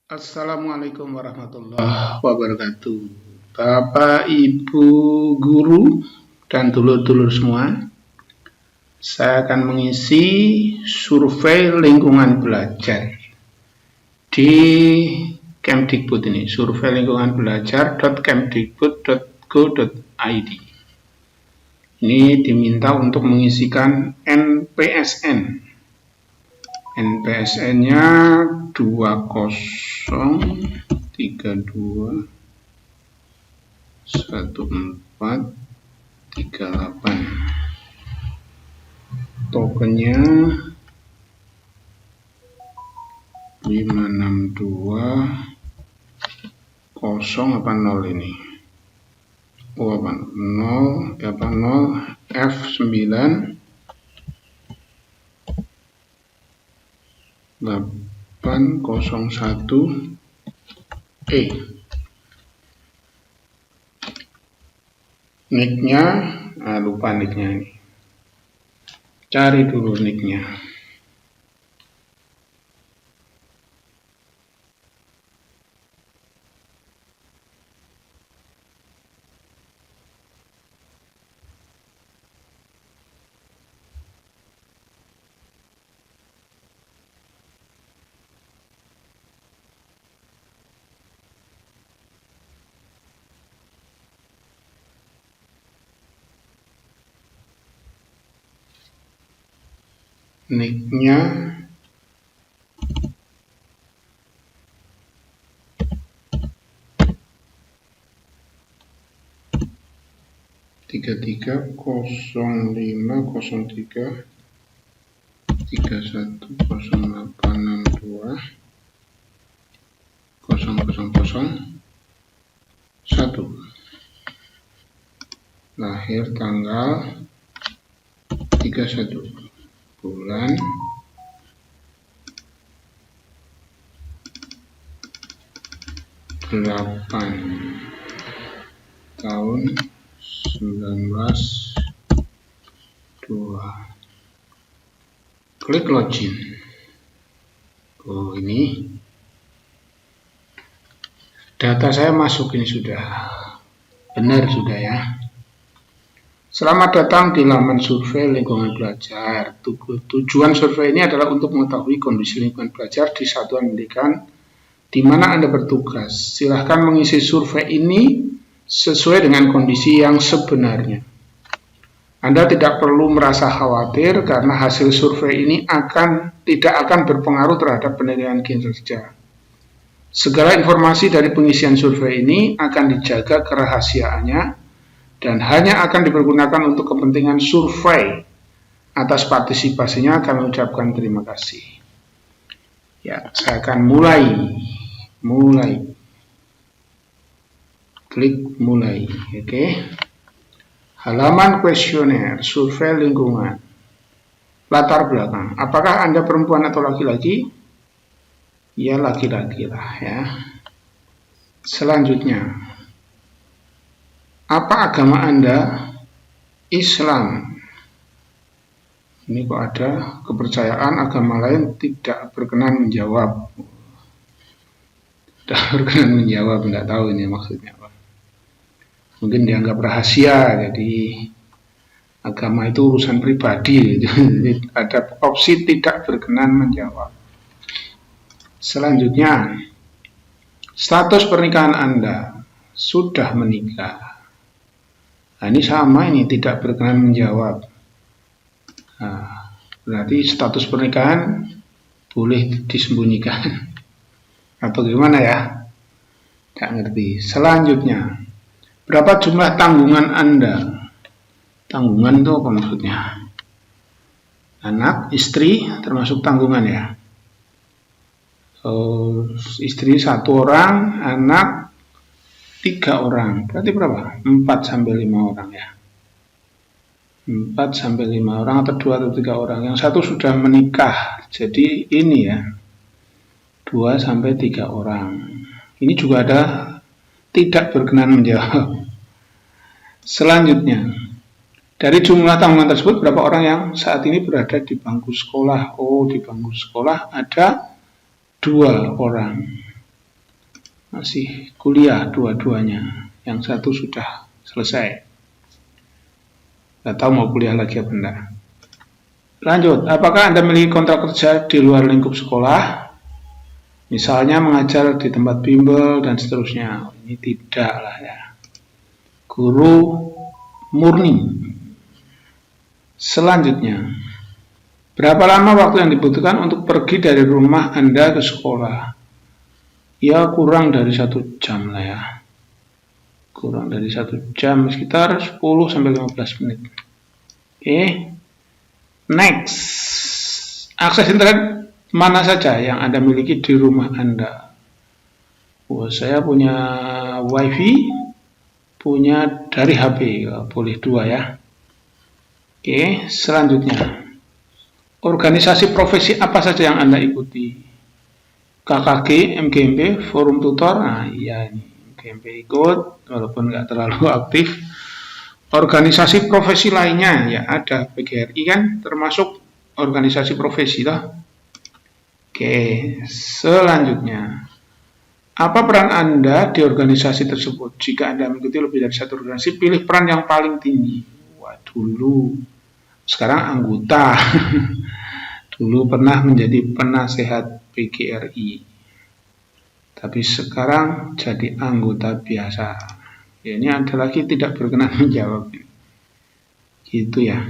Assalamualaikum warahmatullahi wabarakatuh. Bapak, Ibu, guru, dan dulur-dulur semua, saya akan mengisi survei lingkungan belajar di Kemdikbud ini, survei lingkungan belajar.kemdikbud.go.id. Ini diminta untuk mengisikan NPSN. NPSN-nya 20321438. Tokennya 562 ini. Oh, apa 0 F9 801E. Nicknya, lupa nicknya ini. Cari dulu nicknya. Nicknya tiga 330503 310862 0001. Lahir tanggal 31 bulan Delapan tahun 1902. Klik login. Oh, ini data saya masuk, ini sudah benar, sudah ya. Selamat datang di laman survei lingkungan belajar. Tujuan survei ini adalah untuk mengetahui kondisi lingkungan belajar di satuan pendidikan di mana Anda bertugas. Silahkan mengisi survei ini sesuai dengan kondisi yang sebenarnya. Anda tidak perlu merasa khawatir karena hasil survei ini tidak akan berpengaruh terhadap penilaian kinerja. Segala informasi dari pengisian survei ini akan dijaga kerahasiaannya dan hanya akan dipergunakan untuk kepentingan survei. Atas partisipasinya kami ucapkan terima kasih. Ya, saya akan mulai. Klik mulai, oke. Halaman kuesioner, survei lingkungan. Latar belakang, apakah Anda perempuan atau laki-laki? Ya, laki-laki lah ya. Selanjutnya, apa agama Anda? Islam. Ini kok ada kepercayaan agama lain tidak berkenan menjawab. Tidak berkenan menjawab, tidak tahu ini maksudnya apa. Mungkin dianggap rahasia, jadi agama itu urusan pribadi. Jadi ada opsi tidak berkenan menjawab. Selanjutnya, status pernikahan Anda. Sudah menikah. Nah, ini sama, ini tidak berkenan menjawab. Nah, berarti status pernikahan boleh disembunyikan. Atau gimana ya? Tidak ngerti. Selanjutnya, berapa jumlah tanggungan Anda? Tanggungan itu apa maksudnya? Anak, istri, termasuk tanggungan ya? Istri 1 orang, anak 3 orang, berarti berapa? 4-5 orang ya. 4-5 orang atau 2 atau 3 orang. Yang satu sudah menikah, jadi ini ya, 2-3 orang. Ini juga ada tidak berkenan menjawab. Selanjutnya, dari jumlah tanggungan tersebut berapa orang yang saat ini berada di bangku sekolah? Oh, di bangku sekolah ada 2 orang. masih kuliah dua-duanya. Yang satu sudah selesai. Nggak tahu mau kuliah lagi apa enggak. Lanjut, apakah Anda memiliki kontrak kerja di luar lingkup sekolah? Misalnya mengajar di tempat bimbel dan seterusnya. Ini tidak lah ya. Guru murni. Selanjutnya, berapa lama waktu yang dibutuhkan untuk pergi dari rumah Anda ke sekolah? Ya kurang dari 1 jam lah ya. Kurang dari 1 jam, sekitar 10-15 menit. Oke. Next. Akses internet mana saja yang Anda miliki di rumah Anda? Saya punya wifi, punya dari HP, boleh 2 ya. Oke, selanjutnya. Organisasi profesi apa saja yang Anda ikuti? KKG, MGMP, forum tutor, nah iya ini MGMP ikut, walaupun nggak terlalu aktif. Organisasi profesi lainnya, ya ada PGRI kan, termasuk organisasi profesi lah. Oke, selanjutnya. Apa peran Anda di organisasi tersebut? Jika Anda mengikuti lebih dari satu organisasi, pilih peran yang paling tinggi. Wah, dulu. Sekarang anggota. Dulu pernah menjadi penasehat PGRI. Tapi sekarang jadi anggota biasa. Ya, ini ada lagi tidak berkenan menjawab. Gitu ya.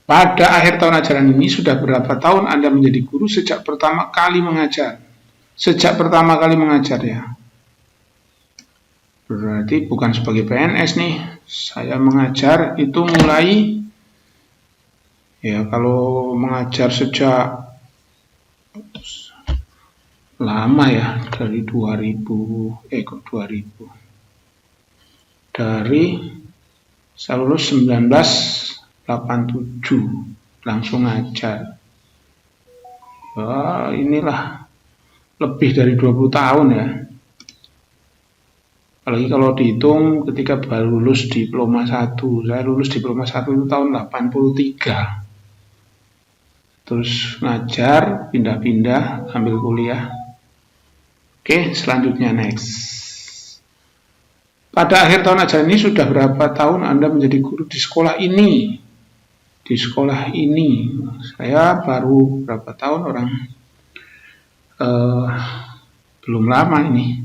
Pada akhir tahun ajaran ini sudah berapa tahun Anda menjadi guru sejak pertama kali mengajar? Sejak pertama kali mengajar ya. Berarti bukan sebagai PNS nih. Saya mengajar itu mulai ya kalau mengajar sejak lama ya, dari 2000 dari saya lulus 1987 langsung ngajar. Ya, inilah lebih dari 20 tahun ya. Apalagi kalau dihitung ketika baru lulus diploma 1. Saya lulus diploma 1 itu tahun 83. Terus ngajar, pindah-pindah, ambil kuliah. Oke, selanjutnya next. Pada akhir tahun ajaran ini sudah berapa tahun Anda menjadi guru di sekolah ini? Di sekolah ini, saya baru berapa tahun orang? Belum lama ini.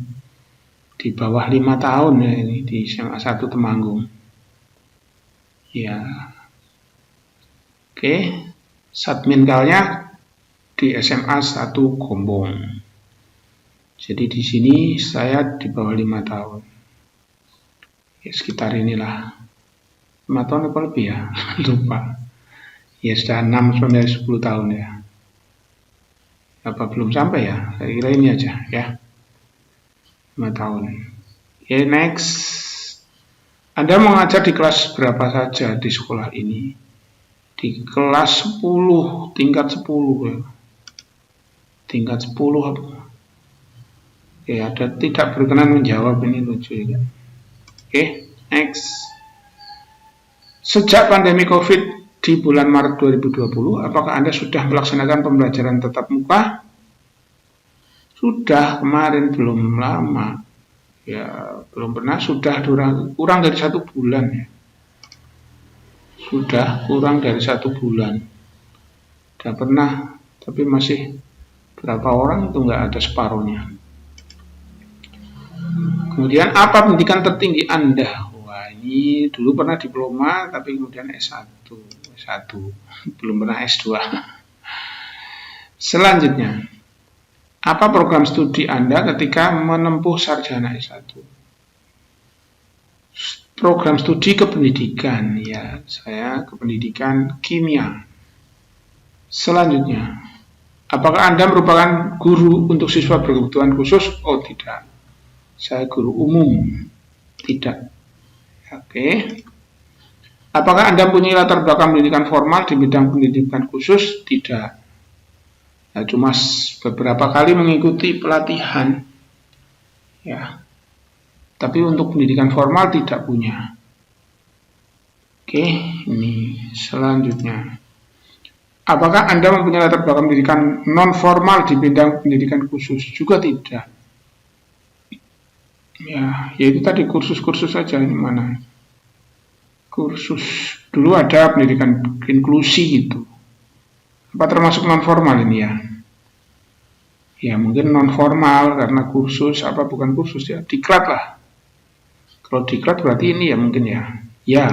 Di bawah 5 tahun ya ini di SMA 1 Temanggung. Ya. Oke. Satminkalnya di SMA 1 Gombong. Jadi di sini saya di bawah 5 tahun. Ya sekitar inilah. 5 tahun apa lebih ya? Lupa. Ya sudah 6-10 tahun ya. Apa belum sampai ya? Saya kira ini aja ya. 5 tahun. Oke, next. Anda mengajar di kelas berapa saja di sekolah ini? Di kelas 10, tingkat 10 ya. Tingkat 10 apa? Oke, ada tidak berkenan menjawab, ini lucu ya. Oke, next. Sejak pandemi COVID di bulan Maret 2020, apakah Anda sudah melaksanakan pembelajaran tatap muka? Sudah, kemarin belum lama. Ya, belum pernah, sudah kurang dari 1 bulan ya. Sudah kurang dari 1 bulan. Sudah pernah, tapi masih berapa orang itu nggak ada separuhnya. Kemudian apa pendidikan tertinggi Anda? Wah, ini dulu pernah diploma, tapi kemudian S1, belum pernah S2. Selanjutnya, apa program studi Anda ketika menempuh sarjana S1? Program studi kependidikan, ya, saya kependidikan kimia. Selanjutnya, apakah Anda merupakan guru untuk siswa berkebutuhan khusus? Oh, tidak. Saya guru umum. Tidak. Oke. Apakah Anda punya latar belakang pendidikan formal di bidang pendidikan khusus? Tidak. Nah, cuma beberapa kali mengikuti pelatihan. Ya. Tapi untuk pendidikan formal tidak punya. Oke, ini selanjutnya. Apakah Anda mempunyai latar belakang pendidikan non formal di bidang pendidikan khusus? Juga tidak. Ya, yaitu tadi kursus-kursus saja. Ini mana? Kursus. Dulu ada pendidikan inklusi gitu. Apa termasuk non formal ini ya? Ya mungkin non formal karena kursus apa bukan kursus ya, diklat lah. Kalau diklat berarti ini ya mungkin ya. Ya.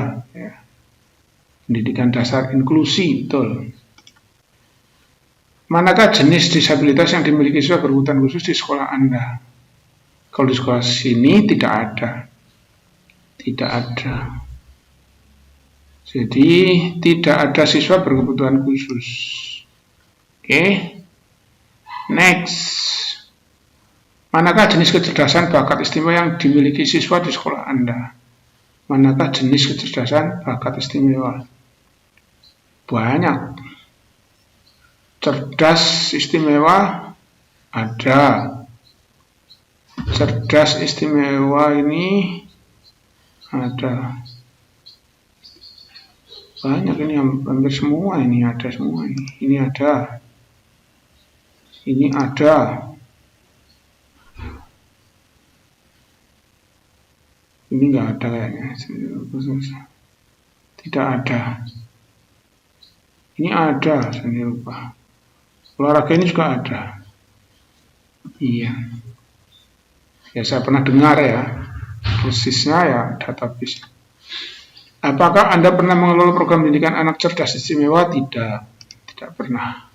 Pendidikan dasar inklusi, betul. Manakah jenis disabilitas yang dimiliki siswa berkebutuhan khusus di sekolah Anda? Kalau di sekolah sini tidak ada. Tidak ada. Jadi tidak ada siswa berkebutuhan khusus. Oke. Next. Manakah jenis kecerdasan bakat istimewa yang dimiliki siswa di sekolah Anda? Manakah jenis kecerdasan bakat istimewa? Banyak. Cerdas istimewa ada. Cerdas istimewa ini ada. Banyak ini, hampir semua ini ada semua ini. Ini ada. Ini ada. Ini enggak ada kayaknya. Tidak ada. Ini ada, seni rupa. Olahraga ini juga ada. Iya. Ya saya pernah dengar ya. Persisnya ya database. Apakah Anda pernah mengelola program pendidikan anak cerdas istimewa? Tidak. Tidak pernah.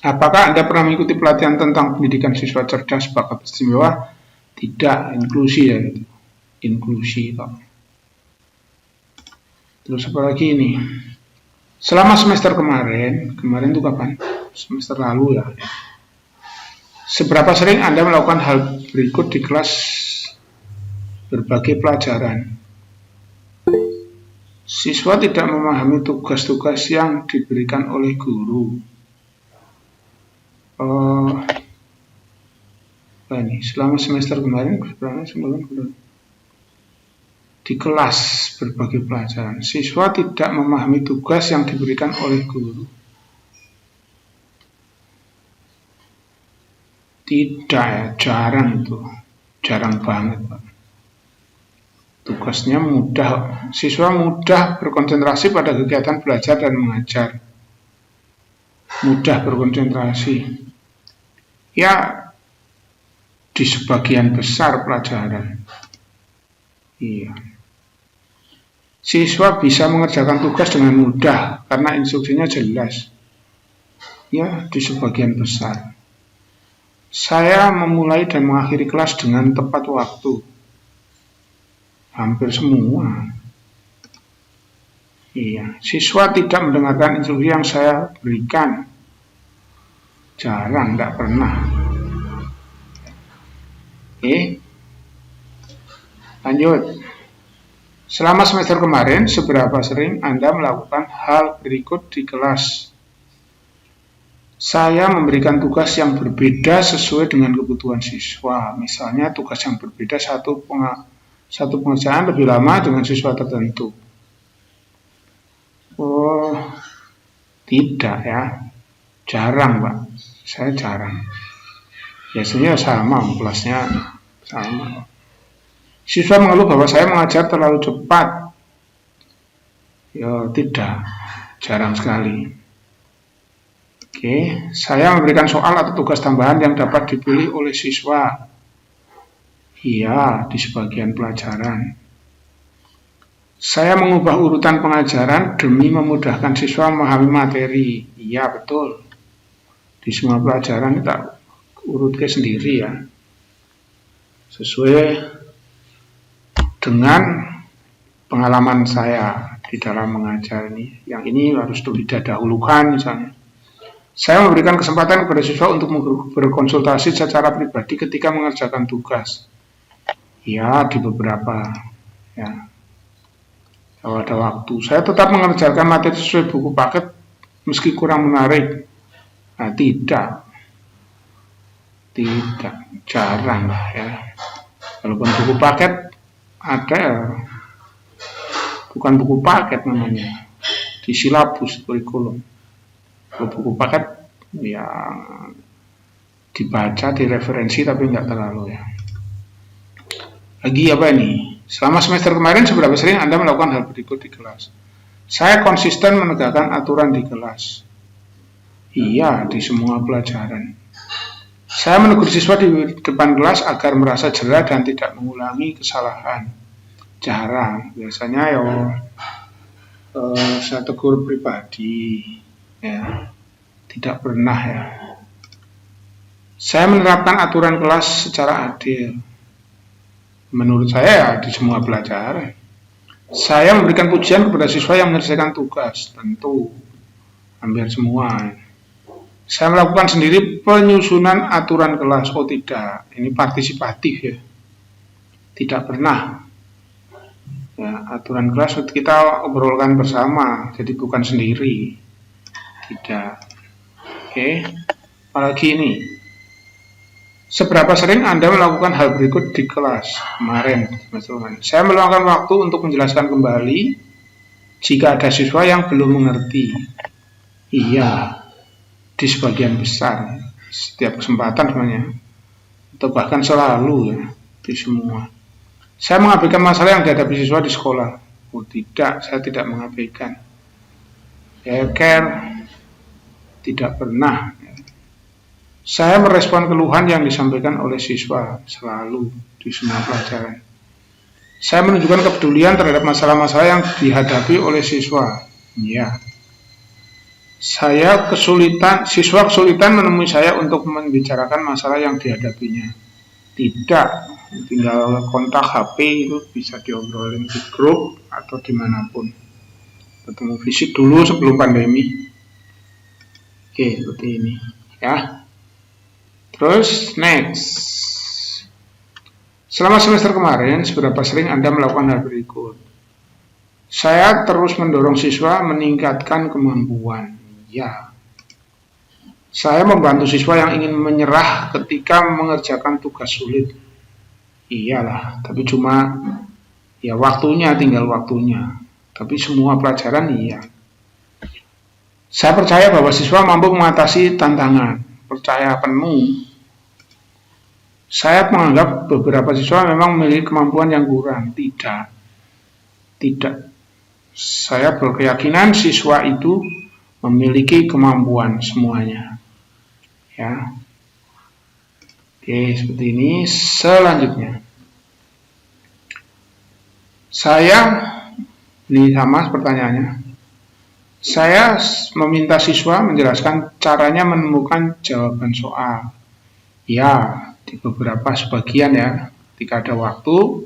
Apakah Anda pernah mengikuti pelatihan tentang pendidikan siswa cerdas bakat istimewa? Tidak. Inklusi ya gitu. Inklusi Pak. Terus apa lagi ini? Selama semester kemarin itu kapan? Semester lalu ya. Seberapa sering Anda melakukan hal berikut di kelas berbagai pelajaran? Siswa tidak memahami tugas-tugas yang diberikan oleh guru. Ini selama semester kemarin di kelas berbagai pelajaran, siswa tidak memahami tugas yang diberikan oleh guru. Tidak ya, jarang itu, jarang banget Pak. Tugasnya mudah, siswa mudah berkonsentrasi pada kegiatan belajar dan mengajar. Mudah berkonsentrasi. Ya, di sebagian besar pelajaran. Iya. Siswa bisa mengerjakan tugas dengan mudah karena instruksinya jelas. Ya, di sebagian besar. Saya memulai dan mengakhiri kelas dengan tepat waktu. Hampir semua. Iya, siswa tidak mendengarkan instruksi yang saya berikan. Jarang, tidak pernah. Oke. Lanjut. Selama semester kemarin, seberapa sering Anda melakukan hal berikut di kelas? Saya memberikan tugas yang berbeda sesuai dengan kebutuhan siswa. Misalnya tugas yang berbeda satu pengerjaan lebih lama dengan siswa tertentu. Oh, tidak ya. Jarang, Pak. Saya jarang. Biasanya sama, kelasnya sama. Siswa mengeluh bahwa saya mengajar terlalu cepat. Ya, tidak. Jarang sekali. Oke, saya memberikan soal atau tugas tambahan yang dapat dipilih oleh siswa. Iya, di sebagian pelajaran. Saya mengubah urutan pengajaran demi memudahkan siswa memahami materi. Iya, betul. Di semua pelajaran kita urutkan sendiri ya. Sesuai dengan pengalaman saya di dalam mengajar ini. Yang ini harus didahulukan misalnya. Saya memberikan kesempatan kepada siswa untuk berkonsultasi secara pribadi ketika mengerjakan tugas. Ya, di beberapa ya. Kalau ada waktu, saya tetap mengerjakan materi sesuai buku paket meski kurang menarik. Nah, tidak, jarang lah ya. Walaupun buku paket ada, bukan buku paket namanya, di silabus kurikulum. Kalau buku paket ya dibaca, direferensi tapi nggak terlalu ya. Lagi apa ini? Selama semester kemarin seberapa sering Anda melakukan hal berikut di kelas? Saya konsisten menegakkan aturan di kelas. Iya, di semua pelajaran. Saya menegur siswa di depan kelas agar merasa jera dan tidak mengulangi kesalahan. Jarang, biasanya saya tegur pribadi, ya, tidak pernah ya. Saya menerapkan aturan kelas secara adil. Menurut saya ya di semua pelajaran. Saya memberikan pujian kepada siswa yang menyelesaikan tugas, tentu hampir semua. Saya melakukan sendiri penyusunan aturan kelas. Oh tidak, ini partisipatif ya. Tidak pernah. Ya, aturan kelas kita obrolkan bersama, jadi bukan sendiri. Tidak. Oke. Apalagi ini. Seberapa sering Anda melakukan hal berikut di kelas kemarin, teman-teman? Saya meluangkan waktu untuk menjelaskan kembali jika ada siswa yang belum mengerti. Iya, di sebagian besar, setiap kesempatan sebenarnya, atau bahkan selalu ya, di semua. Saya mengabaikan masalah yang dihadapi siswa di sekolah. Oh tidak, saya tidak mengabaikan. Care, tidak pernah. Saya merespon keluhan yang disampaikan oleh siswa selalu di semua pelajaran. Saya menunjukkan kepedulian terhadap masalah-masalah yang dihadapi oleh siswa. Ya. Siswa kesulitan menemui saya untuk membicarakan masalah yang dihadapinya. Tidak, tinggal kontak HP itu bisa diobrolin di grup atau dimanapun. Ketemu fisik dulu sebelum pandemi. Oke, seperti ini. Ya. Terus, next. Selama semester kemarin, seberapa sering Anda melakukan hal berikut? Saya terus mendorong siswa meningkatkan kemampuan. Ya. Saya membantu siswa yang ingin menyerah ketika mengerjakan tugas sulit. Iyalah, tapi cuma ya waktunya, tinggal waktunya. Tapi semua pelajaran iya. Saya percaya bahwa siswa mampu mengatasi tantangan. Percaya penuh. Saya menganggap beberapa siswa memang memiliki kemampuan yang kurang. Tidak. Saya berkeyakinan siswa itu memiliki kemampuan semuanya. Ya. Oke, seperti ini. Selanjutnya. Ini sama pertanyaannya. Saya meminta siswa menjelaskan caranya menemukan jawaban soal. Ya, di beberapa sebagian ya, ketika ada waktu,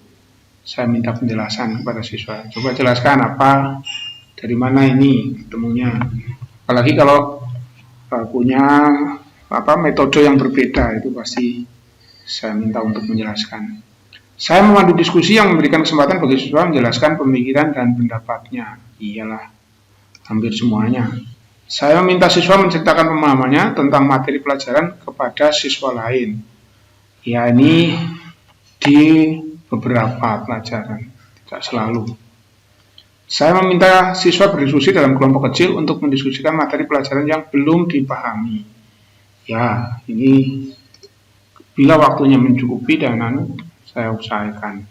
saya minta penjelasan kepada siswa. Coba jelaskan apa, dari mana ini ketemunya. Apalagi kalau punya metode yang berbeda, itu pasti saya minta untuk menjelaskan. Saya memandu diskusi yang memberikan kesempatan bagi siswa menjelaskan pemikiran dan pendapatnya. Iyalah, hampir semuanya. Saya meminta siswa menceritakan pemahamannya tentang materi pelajaran kepada siswa lain. Ya, ini di beberapa pelajaran, tidak selalu. Saya meminta siswa berdiskusi dalam kelompok kecil untuk mendiskusikan materi pelajaran yang belum dipahami. Ya, ini bila waktunya mencukupi dan saya usahakan.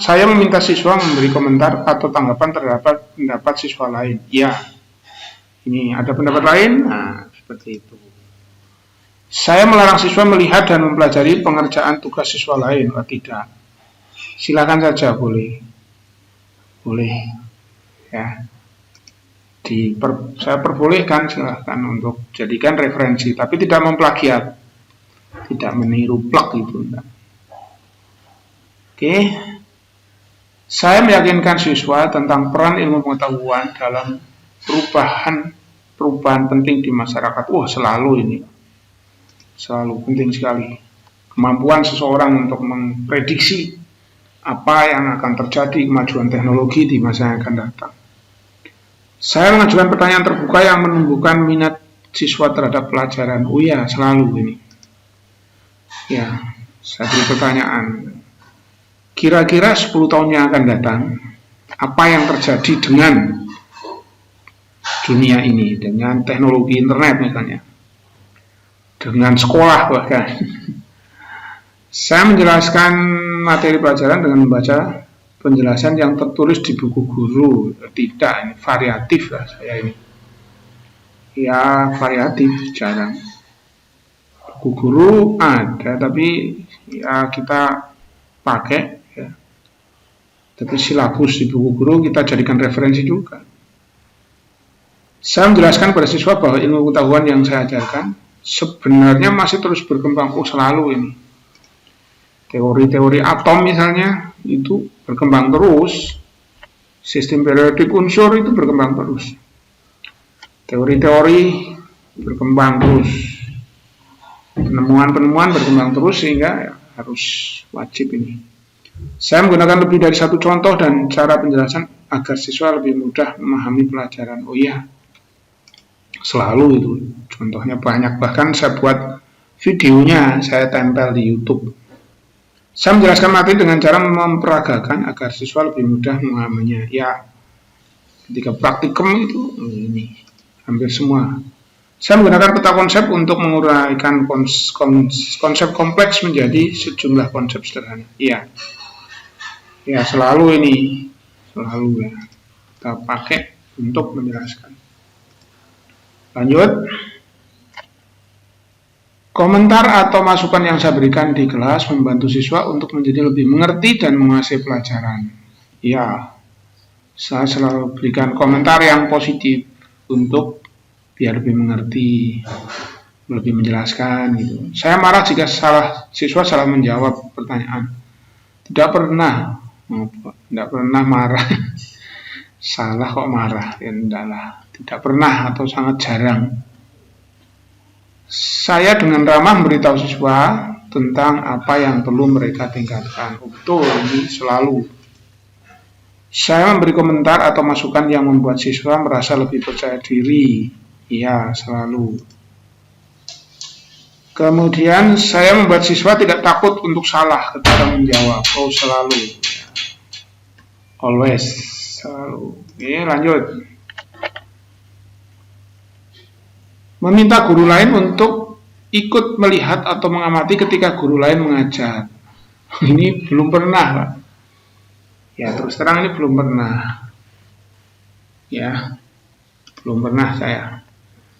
Saya meminta siswa memberi komentar atau tanggapan terhadap pendapat siswa lain. Ya, ini ada pendapat lain, nah seperti itu. Saya melarang siswa melihat dan mempelajari pengerjaan tugas siswa lain. Oh, tidak. Silakan saja, boleh. Ya. Saya perbolehkan, silakan untuk jadikan referensi, tapi tidak memplagiat, tidak meniru plak itu. Enggak. Oke. Saya meyakinkan siswa tentang peran ilmu pengetahuan dalam perubahan penting di masyarakat. Wah, selalu ini. Selalu penting sekali. Kemampuan seseorang untuk memprediksi apa yang akan terjadi kemajuan teknologi di masa yang akan datang. Saya mengajukan pertanyaan terbuka yang menumbuhkan minat siswa terhadap pelajaran. Oh ya, selalu ini. Ya, saya beri pertanyaan. Kira-kira 10 tahun yang akan datang, apa yang terjadi dengan dunia ini, dengan teknologi internet misalnya, dengan sekolah bahkan. Saya menjelaskan materi pelajaran dengan membaca penjelasan yang tertulis di buku guru. Tidak, ini variatif lah saya ini. Ya, variatif, jarang. Buku guru ada, tapi ya kita pakai ya. Tapi silabus di buku guru kita jadikan referensi juga. Saya menjelaskan pada siswa bahwa ilmu pengetahuan yang saya ajarkan sebenarnya masih terus berkembang. Selalu ini. Teori-teori atom misalnya itu berkembang terus. Sistem periodik unsur itu berkembang terus. Teori-teori berkembang terus. Penemuan-penemuan berkembang terus sehingga ya, harus wajib ini. Saya menggunakan lebih dari satu contoh dan cara penjelasan agar siswa lebih mudah memahami pelajaran. Oh iya, selalu itu. Contohnya banyak, bahkan saya buat videonya, saya tempel di YouTube. Saya menjelaskan materi dengan cara memperagakan agar siswa lebih mudah memahaminya. Ya, ketika praktikum itu ini hampir semua. Saya menggunakan peta konsep untuk menguraikan konsep kompleks menjadi sejumlah konsep sederhana. Iya. Ya, selalu ini. Selalu ya. Kita pakai untuk menjelaskan. Lanjut. Komentar atau masukan yang saya berikan di kelas membantu siswa untuk menjadi lebih mengerti dan menguasai pelajaran. Ya, saya selalu berikan komentar yang positif untuk biar lebih mengerti, lebih menjelaskan gitu. Saya marah jika siswa salah menjawab pertanyaan. Tidak pernah marah. Salah kok marah? Ya tidaklah. Tidak pernah atau sangat jarang. Saya dengan ramah memberitahu siswa tentang apa yang perlu mereka tingkatkan. Betul, ini selalu. Saya memberi komentar atau masukan yang membuat siswa merasa lebih percaya diri. Iya, selalu. Kemudian saya membuat siswa tidak takut untuk salah ketika menjawab. Oh, selalu. Always, selalu. Oke, lanjut. Meminta guru lain untuk ikut melihat atau mengamati ketika guru lain mengajar. Ini belum pernah, Pak. Ya, terus terang ini belum pernah. Ya, belum pernah saya.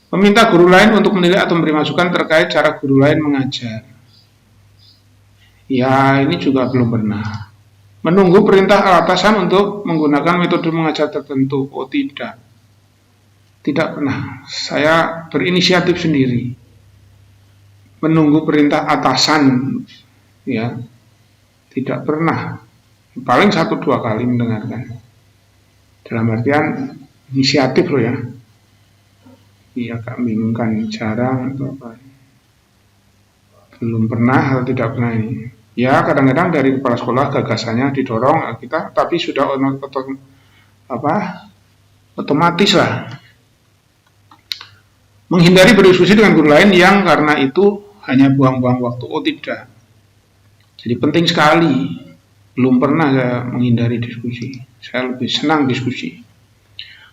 Meminta guru lain untuk menilai atau memberi masukan terkait cara guru lain mengajar. Ya, ini juga belum pernah. Menunggu perintah atasan untuk menggunakan metode mengajar tertentu. Oh, tidak. Tidak pernah. Saya berinisiatif sendiri. Menunggu perintah atasan. Ya, tidak pernah. Paling 1-2 kali mendengarkan. Dalam artian inisiatif loh ya. Iya, agak membingungkan, jarang atau apa. Belum pernah atau tidak pernah ini. Ya, kadang-kadang dari kepala sekolah gagasannya didorong kita, tapi sudah otomatis lah. Menghindari berdiskusi dengan guru lain yang karena itu hanya buang-buang waktu. Oh, tidak. Jadi penting sekali. Belum pernah saya menghindari diskusi. Saya lebih senang diskusi.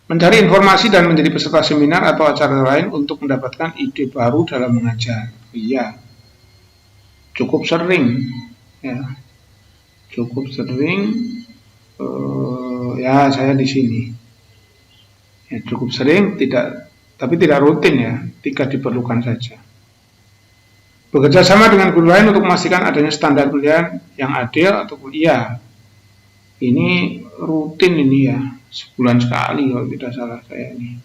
Mencari informasi dan menjadi peserta seminar atau acara lain untuk mendapatkan ide baru dalam mengajar. Iya, cukup sering, ya, cukup sering. Ya, saya di sini. Ya, cukup sering, tapi tidak rutin ya, jika diperlukan saja. Bekerja sama dengan guru lain untuk memastikan adanya standar pilihan yang adil ataupun iya. Ini rutin ini ya. Sebulan sekali kalau tidak salah saya ini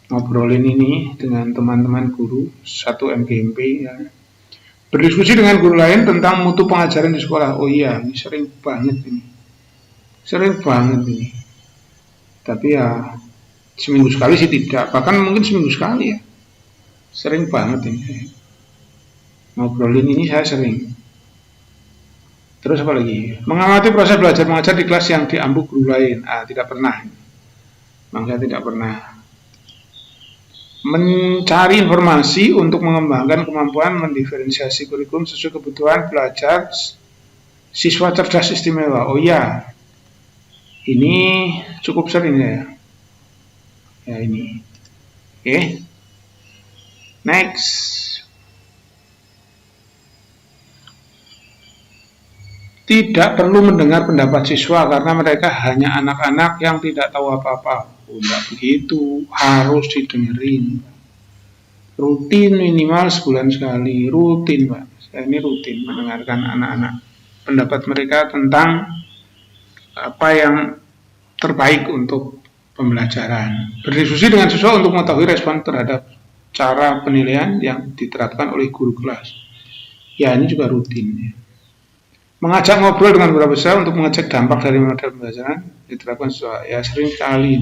ngobrolin ini dengan teman-teman guru satu MGMP ya. Berdiskusi dengan guru lain tentang mutu pengajaran di sekolah. Oh iya, ini sering banget ini. Tapi ya seminggu sekali sih tidak, bahkan mungkin seminggu sekali ya. Sering banget ini. Ngobrolin ini saya sering. Terus apa lagi? Mengamati proses belajar mengajar di kelas yang diambil guru lain. Tidak pernah. Memang saya tidak pernah. Mencari informasi untuk mengembangkan kemampuan mendiferensiasi kurikulum sesuai kebutuhan belajar siswa cerdas istimewa. Oh iya. Ini cukup sering ya. Ya ini. Oke. Next. tidak perlu mendengar pendapat siswa karena mereka hanya anak-anak yang tidak tahu apa-apa. Enggak begitu, harus didengerin. Rutin minimal sebulan sekali, rutin Pak. Saya ini rutin mendengarkan anak-anak pendapat mereka tentang apa yang terbaik untuk pembelajaran. Berdiskusi dengan siswa untuk mengetahui respon terhadap cara penilaian yang diterapkan oleh guru kelas. Ya, ini juga rutin ya. Mengajak ngobrol dengan guru besar untuk mengecek dampak dari model pembelajaran diterapkan siswa. Ya, sering kali.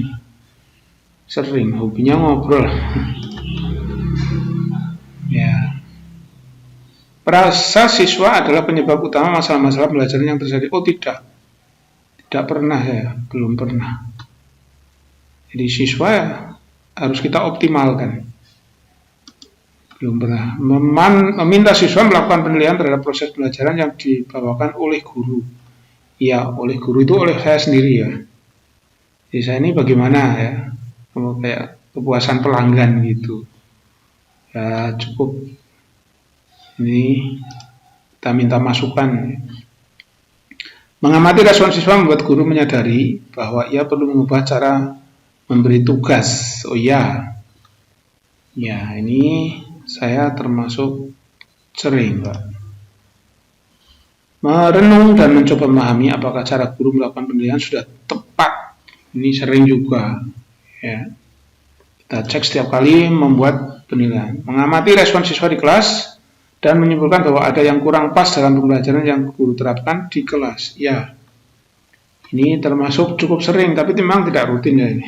Sering, hobinya ngobrol. Ya. Perasa siswa adalah penyebab utama masalah-masalah pembelajaran yang terjadi. Oh, tidak. Tidak pernah ya, belum pernah. Jadi siswa ya, harus kita optimalkan. Belum pernah. Meminta siswa melakukan penilaian terhadap proses pembelajaran yang dibawakan oleh guru. Ya, oleh guru itu oleh saya sendiri ya. Jadi saya ini bagaimana ya, kayak kepuasan pelanggan gitu. Ya cukup. Ini kita minta masukan. Mengamati respon siswa membuat guru menyadari bahwa ia perlu mengubah cara memberi tugas. Oh ya, ya ini saya termasuk sering, Pak. Merenung dan mencoba memahami apakah cara guru melakukan penilaian sudah tepat. Ini sering juga. Ya. Kita cek setiap kali membuat penilaian. Mengamati respon siswa di kelas dan menyimpulkan bahwa ada yang kurang pas dalam pembelajaran yang guru terapkan di kelas. Ya, ini termasuk cukup sering, tapi memang tidak rutin ya ini.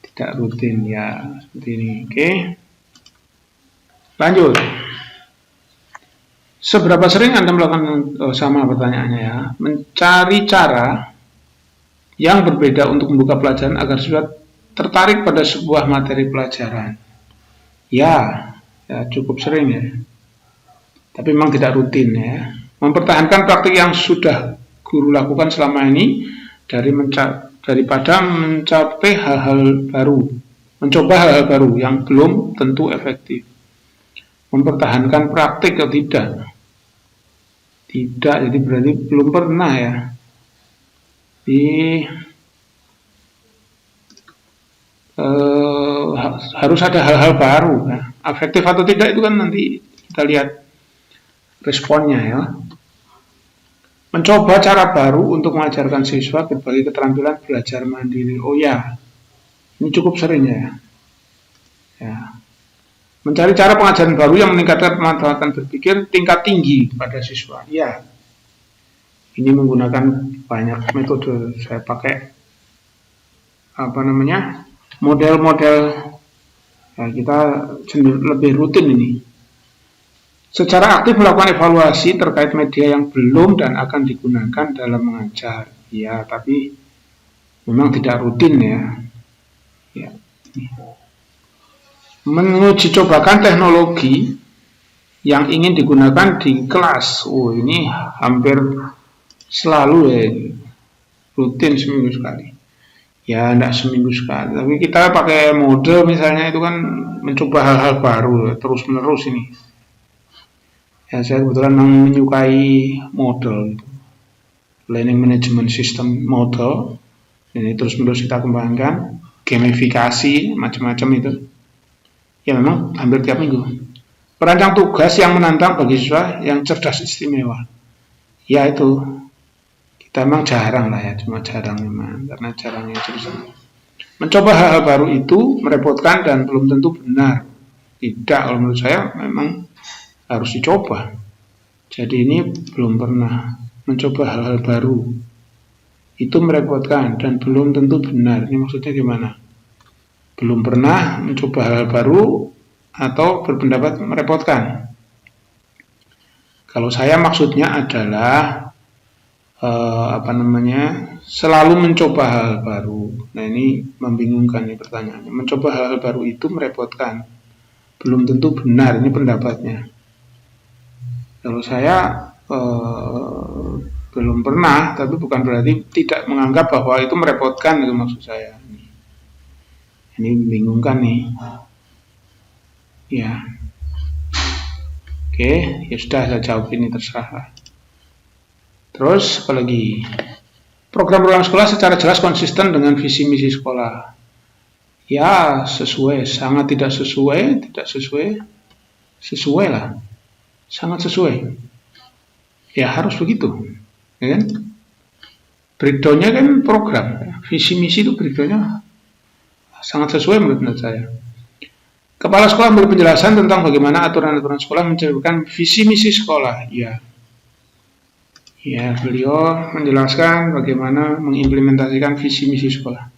Tidak rutin ya, seperti ini. Oke. Lanjut. Seberapa sering Anda melakukan sama pertanyaannya ya, mencari cara yang berbeda untuk membuka pelajaran agar siswa tertarik pada sebuah materi pelajaran. Ya cukup sering ya. Tapi memang tidak rutin ya. Mempertahankan praktik yang sudah guru lakukan selama ini daripada mencapai hal-hal baru, mencoba hal-hal baru yang belum tentu efektif. Mempertahankan praktik atau tidak? Tidak, jadi berarti belum pernah ya. Harus ada hal-hal baru ya. Efektif atau tidak itu kan nanti kita lihat responnya ya. Mencoba cara baru untuk mengajarkan siswa berbagai keterampilan belajar mandiri. Oh ya, ini cukup sering ya. Mencari cara pengajaran baru yang meningkatkan kemampuan berpikir tingkat tinggi pada siswa. Ya, ini menggunakan banyak metode. Saya pakai model-model. Ya, kita lebih rutin ini. Secara aktif melakukan evaluasi terkait media yang belum dan akan digunakan dalam mengajar. Ya, tapi memang tidak rutin ya. Ya. Menguji cobakan teknologi yang ingin digunakan di kelas. Oh, ini hampir selalu ya. Rutin seminggu sekali. Ya, tidak seminggu sekali. Tapi kita pakai mode misalnya itu kan mencoba hal-hal baru terus-menerus ini. Ya, saya kebetulan menyukai model learning management system model. Ini terus-menerus kita kembangkan, gamifikasi macam-macam itu. Ya memang hampir tiap minggu. Perancang tugas yang menantang bagi siswa yang cerdas istimewa. Ya itu kita memang jarang lah ya, cuma jarang memang karena jarangnya terus. Mencoba hal-hal baru itu merepotkan dan belum tentu benar. Tidak, kalau menurut saya memang harus dicoba. Jadi ini belum pernah mencoba hal-hal baru. Itu merepotkan dan belum tentu benar. Ini maksudnya gimana? Belum pernah mencoba hal baru atau berpendapat merepotkan. Kalau saya maksudnya adalah selalu mencoba hal baru. Nah ini membingungkan nih pertanyaannya. Mencoba hal baru itu merepotkan. Belum tentu benar, ini pendapatnya. Kalau saya belum pernah, tapi bukan berarti tidak menganggap bahwa itu merepotkan, itu maksud saya. Ini membingungkan nih. Ya. Oke, ya sudah saya jawab ini terserah. Terus apalagi? Program sekolah secara jelas konsisten dengan visi misi sekolah. Ya, sesuai, sangat tidak sesuai, sesuai lah. Sangat sesuai. Ya harus begitu. Ya kan? Breakdown-nya kan program. Visi misi itu breakdown-nya sangat sesuai menurut saya. Kepala sekolah memberi penjelasan tentang bagaimana aturan-aturan sekolah mencerminkan visi misi sekolah. Ya, beliau menjelaskan bagaimana mengimplementasikan visi misi sekolah.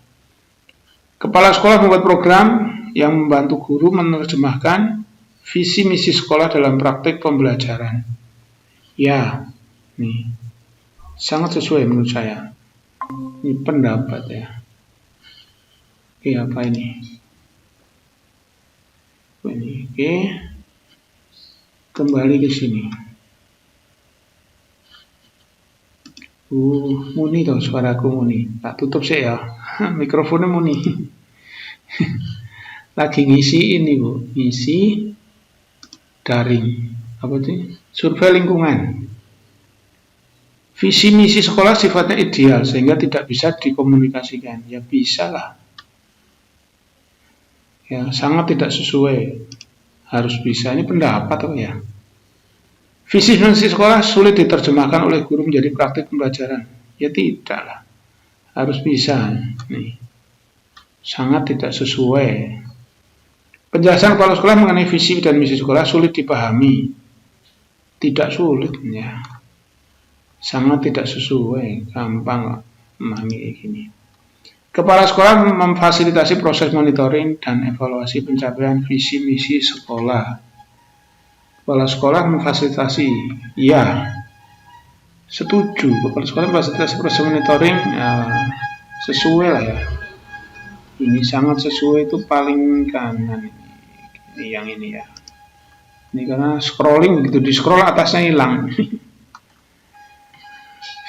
Kepala sekolah membuat program yang membantu guru menerjemahkan visi misi sekolah dalam praktik pembelajaran. Ya, nih sangat sesuai menurut saya. Ini pendapat ya. Oke, apa ini? Oke, kembali ke sini. Muni toh suaraku muni. Tak tutup sih ya. Mikrofonnya muni. Lagi ngisi ini Bu, ngisi daring. Apa sih? Survei lingkungan. Visi misi sekolah sifatnya ideal sehingga tidak bisa dikomunikasikan. Ya bisa lah. Ya sangat tidak sesuai. Harus bisa. Ini pendapat apa ya? Visi misi sekolah sulit diterjemahkan oleh guru menjadi praktik pembelajaran. Ya tidak lah. Harus bisa. Nih. Sangat tidak sesuai. Penjelasan kepala sekolah mengenai visi dan misi sekolah sulit dipahami. Tidak sulit ya. Sangat tidak sesuai. Gampang memahami gini. Kepala sekolah memfasilitasi proses monitoring dan evaluasi pencapaian visi misi sekolah. Kepala sekolah memfasilitasi, ya, setuju. Kepala sekolah memfasilitasi proses monitoring, sesuai lah ya. Ini sangat sesuai, itu paling kanan ini yang ini ya. Ini karena scrolling begitu di scroll atasnya hilang.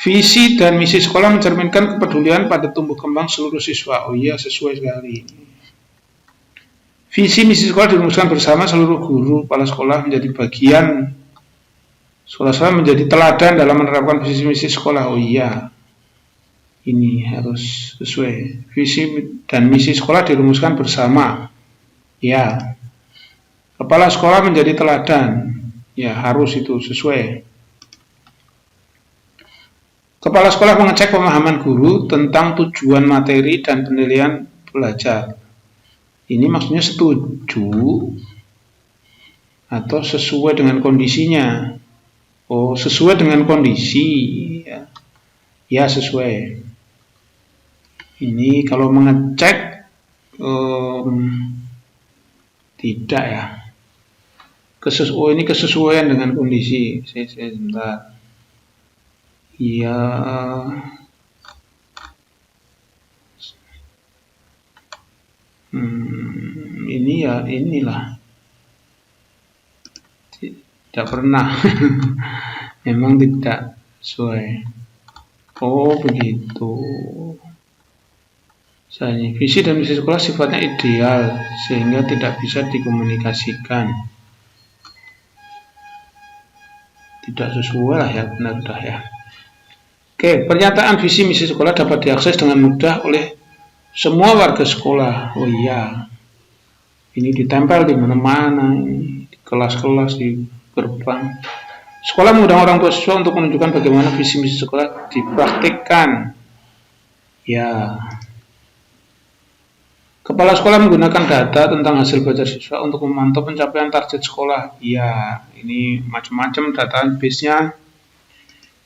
Visi dan misi sekolah mencerminkan kepedulian pada tumbuh kembang seluruh siswa. Oh iya, sesuai sekali. Visi misi sekolah dirumuskan bersama seluruh guru, kepala sekolah menjadi bagian. Sekolah menjadi teladan dalam menerapkan visi misi sekolah. Oh iya, ini harus sesuai. Visi dan misi sekolah dirumuskan bersama. Ya, kepala sekolah menjadi teladan. Ya, harus itu sesuai. Kepala sekolah mengecek pemahaman guru tentang tujuan materi dan penilaian belajar. Ini maksudnya setuju atau sesuai dengan kondisinya. Oh, sesuai dengan kondisi. Ya sesuai. Ini kalau mengecek tidak ya. Ini kesesuaian dengan kondisi. Saya sebentar. Ya. Ini ya inilah. Tidak pernah. Memang tidak sesuai. Oh begitu. Misalnya, visi dan misi sekolah sifatnya ideal sehingga tidak bisa dikomunikasikan. Tidak sesuai lah ya, benar ya. Oke, pernyataan visi misi sekolah dapat diakses dengan mudah oleh semua warga sekolah. Oh iya, ini ditempel di mana-mana, di kelas-kelas, di gerbang. Sekolah mengundang orang tua siswa untuk menunjukkan bagaimana visi misi sekolah dipraktikkan. Ya, kepala sekolah menggunakan data tentang hasil belajar siswa untuk memantau pencapaian target sekolah. Ya, ini macam-macam data base-nya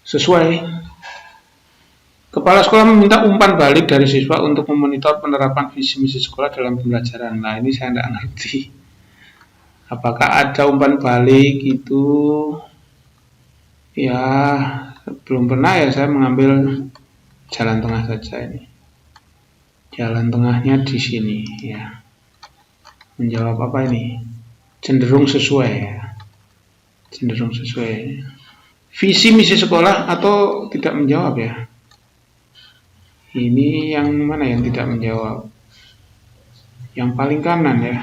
sesuai. Kepala sekolah meminta umpan balik dari siswa untuk memonitor penerapan visi misi sekolah dalam pembelajaran. Nah, ini saya tidak ngerti. Apakah ada umpan balik itu? Ya, belum pernah ya saya mengambil jalan tengah saja ini. Jalan tengahnya di sini ya. Menjawab apa ini? Cenderung sesuai ya. Cenderung sesuai. Visi misi sekolah atau tidak menjawab ya? Ini yang mana yang tidak menjawab? Yang paling kanan ya.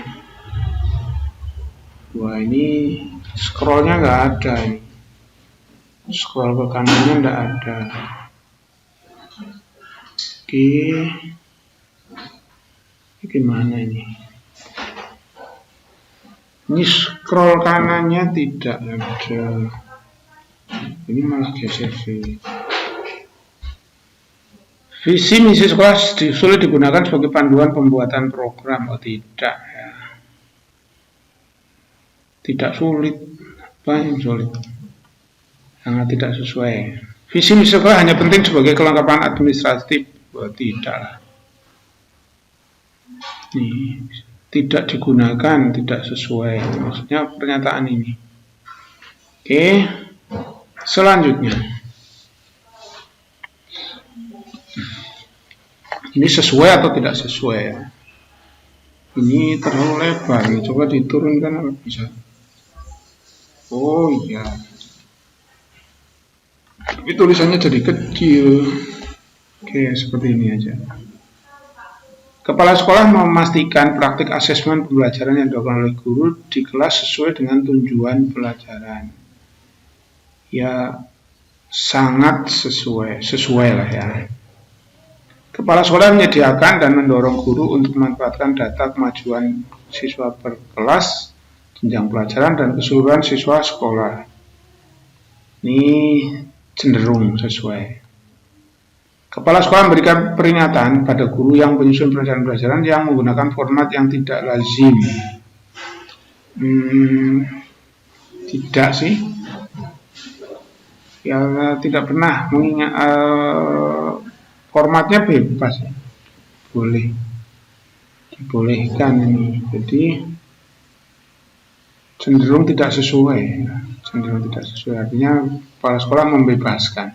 Wah, ini scrollnya nggak ada ini. Scroll ke kanannya tidak ada. Oke, gimana ini? Ini scroll kanannya tidak ada. Ini malah geser sih. Visi misi sekolah sulit digunakan sebagai panduan pembuatan program. Oh tidak ya. Tidak sulit. Apa yang sulit? Sangat tidak sesuai. Visi misi sekolah hanya penting sebagai kelengkapan administratif. Oh tidak lah. Ini tidak digunakan, tidak sesuai. Maksudnya pernyataan ini. Oke. Selanjutnya. Ini sesuai atau tidak sesuai ya? Ini terlalu lebar. Coba diturunkan apa bisa? Oh iya. Tapi tulisannya jadi kecil. Oke, seperti ini aja. Kepala sekolah memastikan praktik asesmen pembelajaran yang dilakukan oleh guru di kelas sesuai dengan tujuan pelajaran. Ya, sangat sesuai lah ya. Kepala sekolah menyediakan dan mendorong guru untuk memanfaatkan data kemajuan siswa per kelas, jenjang pelajaran, dan keseluruhan siswa sekolah. Ini cenderung sesuai. Kepala sekolah memberikan peringatan pada guru yang menyusun pelajaran-pelajaran yang menggunakan format yang tidak lazim. Tidak sih. Ya, tidak pernah mengingat formatnya bebas ya. Boleh dibolehkan ini. Jadi cenderung tidak sesuai. Artinya kepala sekolah membebaskan.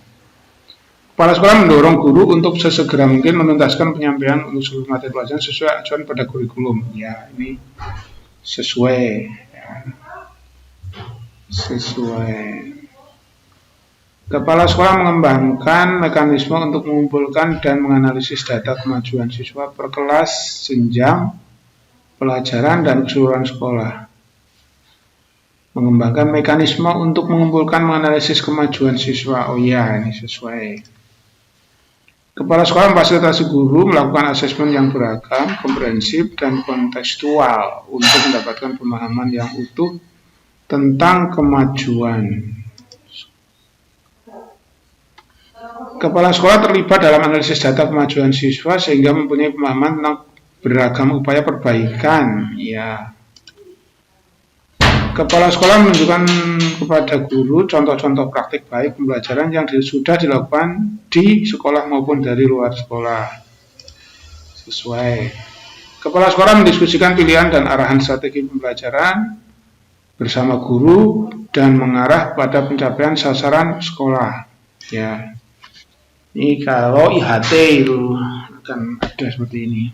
Kepala sekolah mendorong guru untuk sesegera mungkin menuntaskan penyampaian untuk seluruh materi pelajaran sesuai acuan pada kurikulum. Ya, ini sesuai ya. Sesuai. Kepala sekolah mengembangkan mekanisme untuk mengumpulkan dan menganalisis data kemajuan siswa per kelas, jenjang pelajaran, dan keseluruhan sekolah. Mengembangkan mekanisme untuk mengumpulkan menganalisis kemajuan siswa. Oh iya, ini sesuai. Kepala sekolah memfasilitasi guru melakukan asesmen yang beragam, komprehensif, dan kontekstual untuk mendapatkan pemahaman yang utuh tentang kemajuan. Kepala sekolah terlibat dalam analisis data kemajuan siswa sehingga mempunyai pemahaman tentang beragam upaya perbaikan. Ya. Kepala sekolah menunjukkan kepada guru contoh-contoh praktik baik pembelajaran yang sudah dilakukan di sekolah maupun dari luar sekolah. Sesuai. Kepala sekolah mendiskusikan pilihan dan arahan strategi pembelajaran bersama guru dan mengarah pada pencapaian sasaran sekolah. Ya. Ini kalau IHT itu akan ada seperti ini.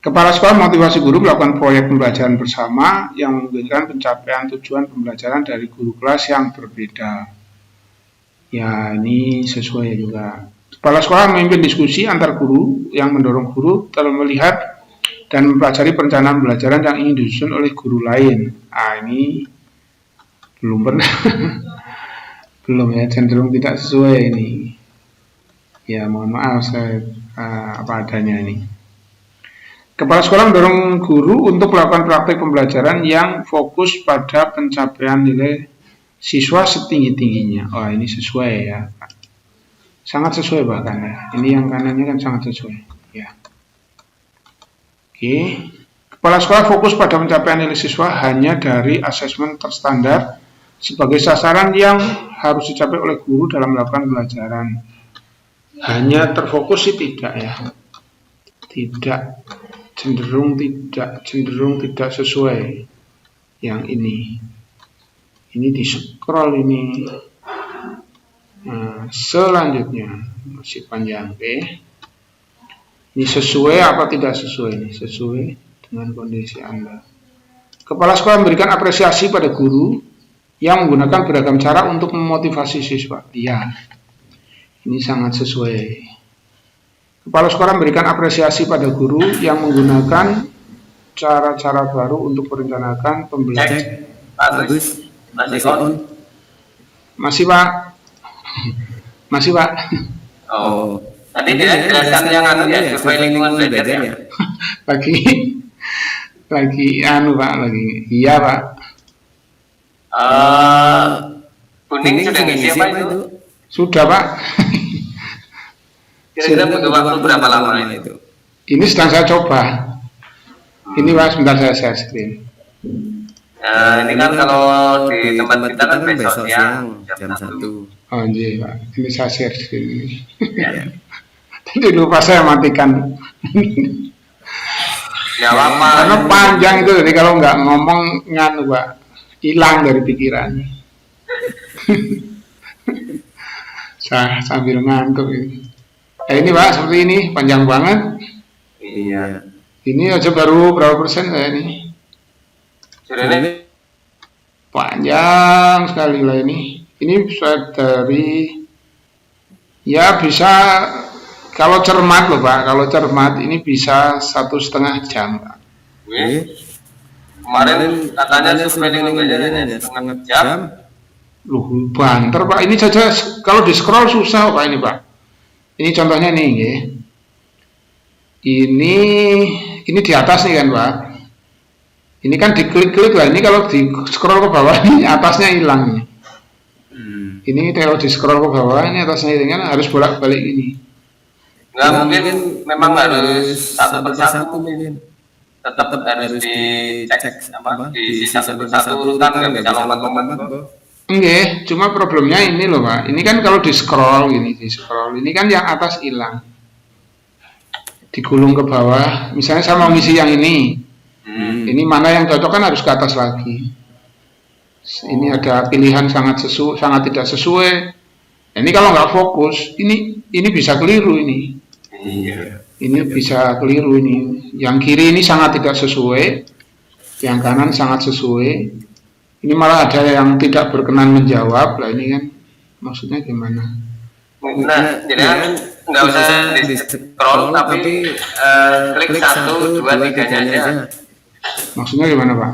Kepala sekolah motivasi guru melakukan proyek pembelajaran bersama yang memungkinkan pencapaian tujuan pembelajaran dari guru kelas yang berbeda. Ya, ini sesuai juga. Kepala sekolah memimpin diskusi antar guru yang mendorong guru dalam melihat dan mempelajari perencanaan pembelajaran yang ingin disusun oleh guru lain. Ini belum pernah. Belum ya, cenderung tidak sesuai ini. Ya, mohon maaf saya apa adanya ini. Kepala sekolah mendorong guru untuk melakukan praktik pembelajaran yang fokus pada pencapaian nilai siswa setinggi-tingginya. Oh, ini sesuai ya. Sangat sesuai bahkan ya. Ini yang kanannya kan sangat sesuai. Ya. Oke. Kepala sekolah fokus pada pencapaian nilai siswa hanya dari asesmen terstandar sebagai sasaran yang harus dicapai oleh guru dalam melakukan pelajaran. Hanya terfokus sih tidak ya. Tidak, cenderung tidak sesuai. Yang ini di scroll ini. Nah, selanjutnya masih panjang, oke. Ini sesuai apa tidak sesuai? Ini sesuai dengan kondisi Anda. Kepala sekolah memberikan apresiasi pada guru yang menggunakan beragam cara untuk memotivasi siswa. Ya, ini sangat sesuai. Kepala sekolah memberikan apresiasi pada guru yang menggunakan cara-cara baru untuk merencanakan pembelajaran. Bagus, masih on. Masih Pak. Masih Pak. Oh. Tadi dia jelaskan yang survei lingkungan belajar ya. lagi anu Pak, lagi. Iya Pak. Kuning sudah ngisi apa itu? Sudah Pak. Kira-kira butuh waktu berapa lama itu? Ini sedang saya coba. Ini Pak, sebentar saya share screen. Ini kan kalau di tempat kita kan besok siang jam 1. Oh iya Pak, ini saya share screen ini. Tadi lupa saya matikan. Ya apa? Karena panjang itu, jadi kalau nggak ngomong nganu Pak, hilang dari pikiran. Saya sambil ngantuk ini. Ini Pak, seperti ini, panjang banget. Iya. Ini aja baru berapa persen saya ini? Sudah ini Panjang sekali lah ini. Ini bisa dari, ya bisa, kalau cermat loh Pak, kalau cermat ini bisa 1,5 jam Pak. Kemarin katanya survei lingkungan belajarnya 1,5 jam. Loh, banter Pak, ini saja kalau di scroll susah Pak ini Pak. Ini contohnya nih, ya. Ini di atas nih kan Pak. Ini kan diklik-klik lah. Ini kalau di scroll ke bawah ini atasnya hilang nih. Ini kalau di scroll ke bawah ini atasnya hilang, harus bolak-balik ini. Nggak mungkin memang harus satu persatu mungkin. Tetap harus dicek apa di satu urutan nggak bisa lompat-lompat. Enggak, cuma problemnya ini loh Pak. Ini kan kalau di scroll gini, ini kan yang atas hilang. Digulung ke bawah. Misalnya saya mau ngisi yang ini. Ini mana yang cocok kan harus ke atas lagi. Ini ada pilihan sangat tidak sesuai. Ini kalau nggak fokus, ini bisa keliru ini. Ini bisa keliru ini. Yang kiri ini sangat tidak sesuai, yang kanan sangat sesuai. Ini malah ada yang tidak berkenan menjawab. Lah ini kan maksudnya gimana? Nah, jadi kan nggak usah di scroll tapi klik 1, 2, 3-nya aja. Maksudnya gimana Pak?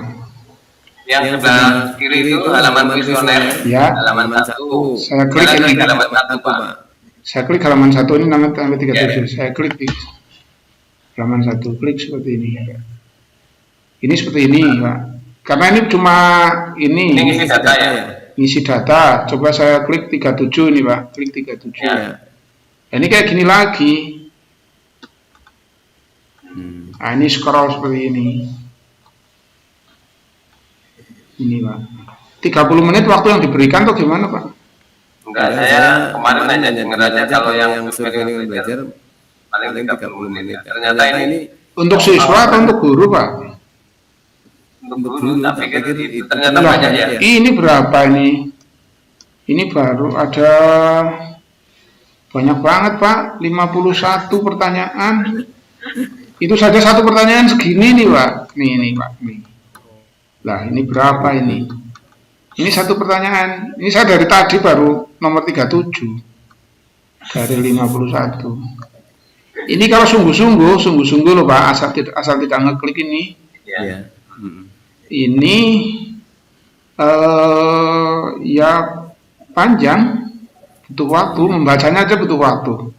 Yang sebelah kiri itu halaman kuesioner, ya. Halaman 1. Saya klik ini. Halaman 1 Pak. Saya klik halaman 1 ini nomor 37. Saya klik di halaman 1, klik seperti ini. Ini seperti ini Pak. Karena ini cuma ini. Ini ngisi data ya. Ngisi data. Coba saya klik 37 ini Pak. Klik 37. Ya. Ini kayak gini lagi. Nah, ini scroll seperti ini. Ini Pak. 30 menit waktu yang diberikan atau gimana Pak? Enggak, saya kemarin aja denger aja kalau yang survei lingkungan belajar paling 30 menit. Ternyata ini untuk siswa atau untuk guru Pak? Untuk guru, tapi itu ternyata banyak ya. Ini berapa ini? Ini baru ada banyak banget Pak, 51 pertanyaan. Itu saja satu pertanyaan segini nih Pak. Nih Pak, nih. Lah ini berapa ini? Ini satu pertanyaan. Ini saya dari tadi baru nomor 37 dari 51. Ini kalau sungguh-sungguh loh Pak, asal tidak ngeklik ini. Ya. Ini ya panjang, butuh waktu, membacanya aja butuh waktu,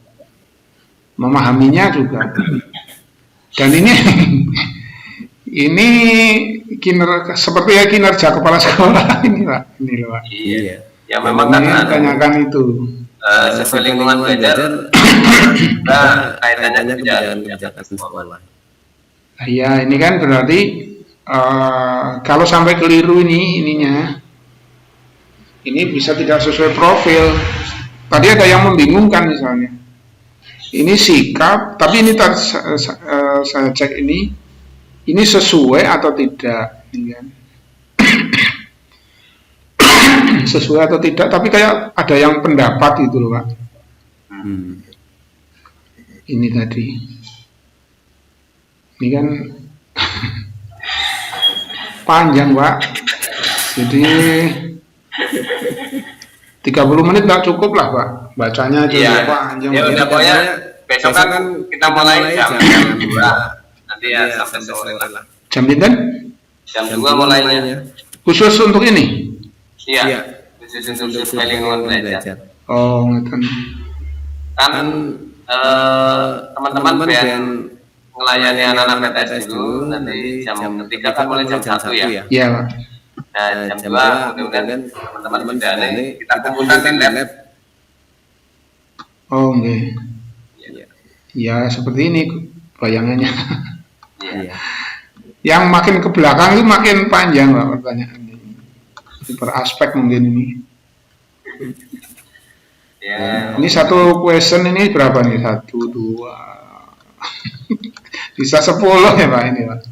memahaminya juga. Dan ini seperti ya kinerja kepala sekolah ini Pak. Ini loh Pak. Iya. Ya memang kan tanyakan itu. Sesuai lingkungan belajar, kaitannya kebijakan sekolah. Iya, ini kan berarti kalau sampai keliru ininya, ini bisa tidak sesuai profil. Tadi ada yang membingungkan misalnya. Ini sikap, tapi ini saya cek ini sesuai atau tidak, ini kan. Sesuai atau tidak, tapi kayak ada yang pendapat gitu loh Pak. Ini tadi, ini kan panjang Pak, jadi 30 menit nggak cukup lah Pak, bacanya aja ya, panjang. Ya udah pokoknya besok kan kita mulai jam 2, nanti ya sampai sore lah. Jam berapa? Jam 2 mulainya. Khusus untuk ini? Iya. khusus untuk survei lingkungan belajar. Oh, ngeten. Kan teman-teman biar melayani anak-anak PTS dulu, nanti jam ketiga kan mulai jam 1 ya. Iya, Pak. Nah, jam 2 mudah-mudahan teman-teman sudah nih kita kumpulkan di lab. Oh, nggih. Ya, seperti ini bayangannya. Iya. Yang makin ke belakang itu makin panjang, Pak, pertanyaan ini. Per aspek mungkin ini. Ya. Ini satu question ini berapa nih? 1, 2. Bisa 10 ya, Pak, ini, Pak.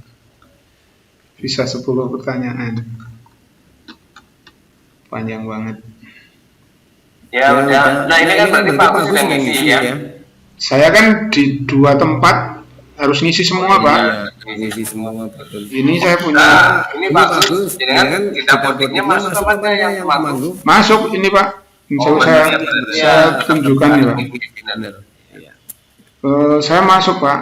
Bisa 10 pertanyaan. Panjang banget. Ya udah. Nah, ini kan berarti Pak Agus sudah ngisi ya. Saya kan di 2 tempat harus ngisi semua, Pak. Iya, ngisi semua betul. Ini saya punya. Nah, ini Pak Agus, ini kan kita politiknya masuk apa yang Manggu? Masuk ini, Pak. Saya tunjukkan ya, Pak. Saya masuk, Pak.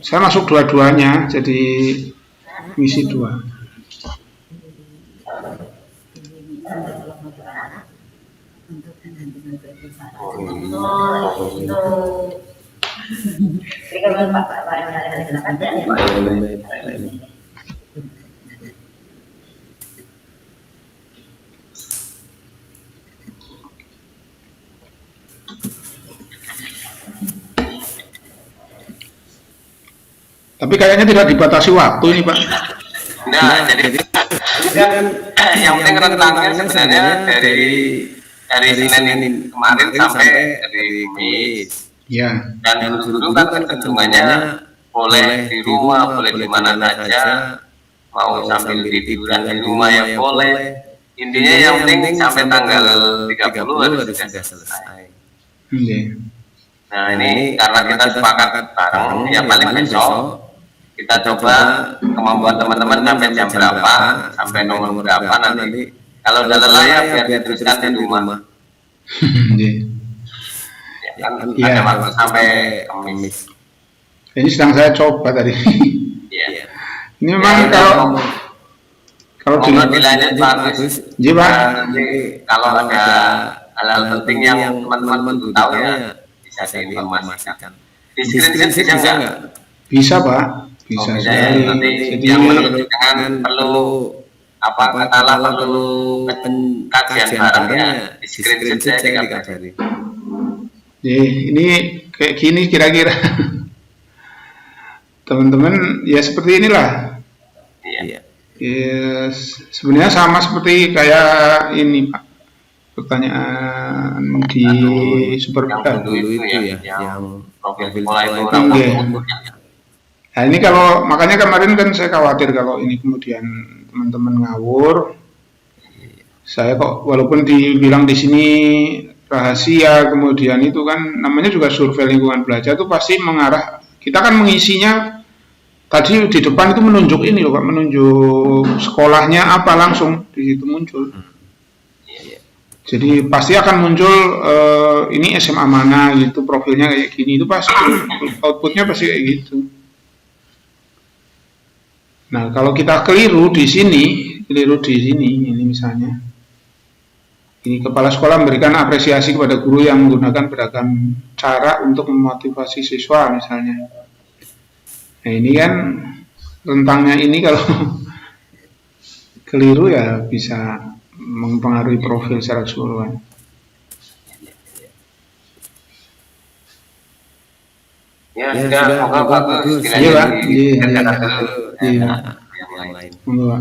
Saya masuk dua-duanya, jadi misi 2. Tapi kayaknya tidak dibatasi waktu ini, Pak. Nah, jadi kan yang penting rentangnya sebenarnya dari Senin kemarin sampai hari Kamis. Ya. Dan dulu kan kecenderungannya boleh di rumah, boleh di mana saja, mau sambil tiduran di rumah ya boleh. Intinya yang penting sampai tanggal 30 harus sudah selesai. Nah, ini karena kita sepakat bareng, ya paling besok kita coba kemampuan teman-teman sampai jam berapa, sampai nomor berapa nanti. Kalau udah lelah ya biar diteruskan di rumah. Ya, kan ada waktu sampai Kamis. Ini sedang saya coba tadi. Iya. Ini memang kalau dilanjut bagus. Iya, Pak. Kalau ada hal-hal penting yang teman-teman butuh tahu ya bisa diinformasikan. Di screenshot bisa nggak? Bisa, Pak. Bisa sekali. Nanti yang menunjukkan perlu apa katalah perlu kajian barengnya di screenshot saya dikabari. Ini kayak gini kira-kira. Teman-teman ya seperti inilah. Iya. Ya, sebenarnya sama seperti kayak ini, Pak. Pertanyaan di Superbad dulu itu ya, yang profil mulai itu Nah, ini kalau makanya kemarin kan saya khawatir kalau ini kemudian teman-teman ngawur. Saya kok walaupun dibilang di sini rahasia, kemudian itu kan namanya juga survei lingkungan belajar itu pasti mengarah. Kita kan mengisinya tadi di depan itu menunjuk ini loh, Pak, menunjuk sekolahnya apa langsung di situ muncul. Jadi pasti akan muncul ini SMA mana gitu, profilnya kayak gini, itu pasti outputnya pasti kayak gitu. Nah, kalau kita keliru di sini ini misalnya, ini kepala sekolah memberikan apresiasi kepada guru yang menggunakan beragam cara untuk memotivasi siswa misalnya. Nah, ini kan rentangnya ini kalau keliru ya bisa mempengaruhi profil secara keseluruhan. Ya, sudah bagus. Iya, Pak. Iya. Yang lain. Enggak.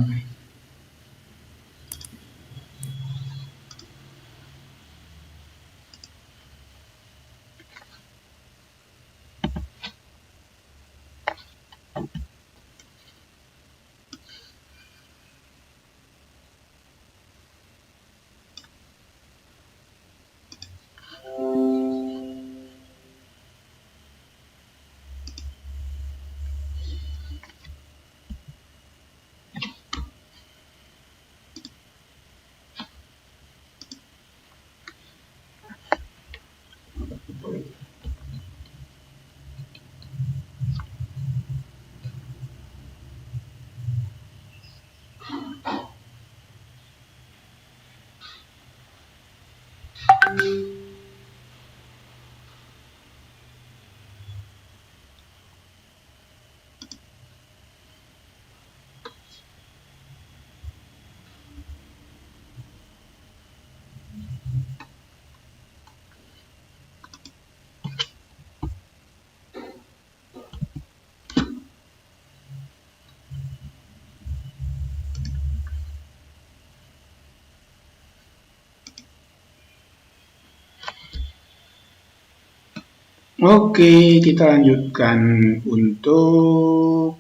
Oke, kita lanjutkan untuk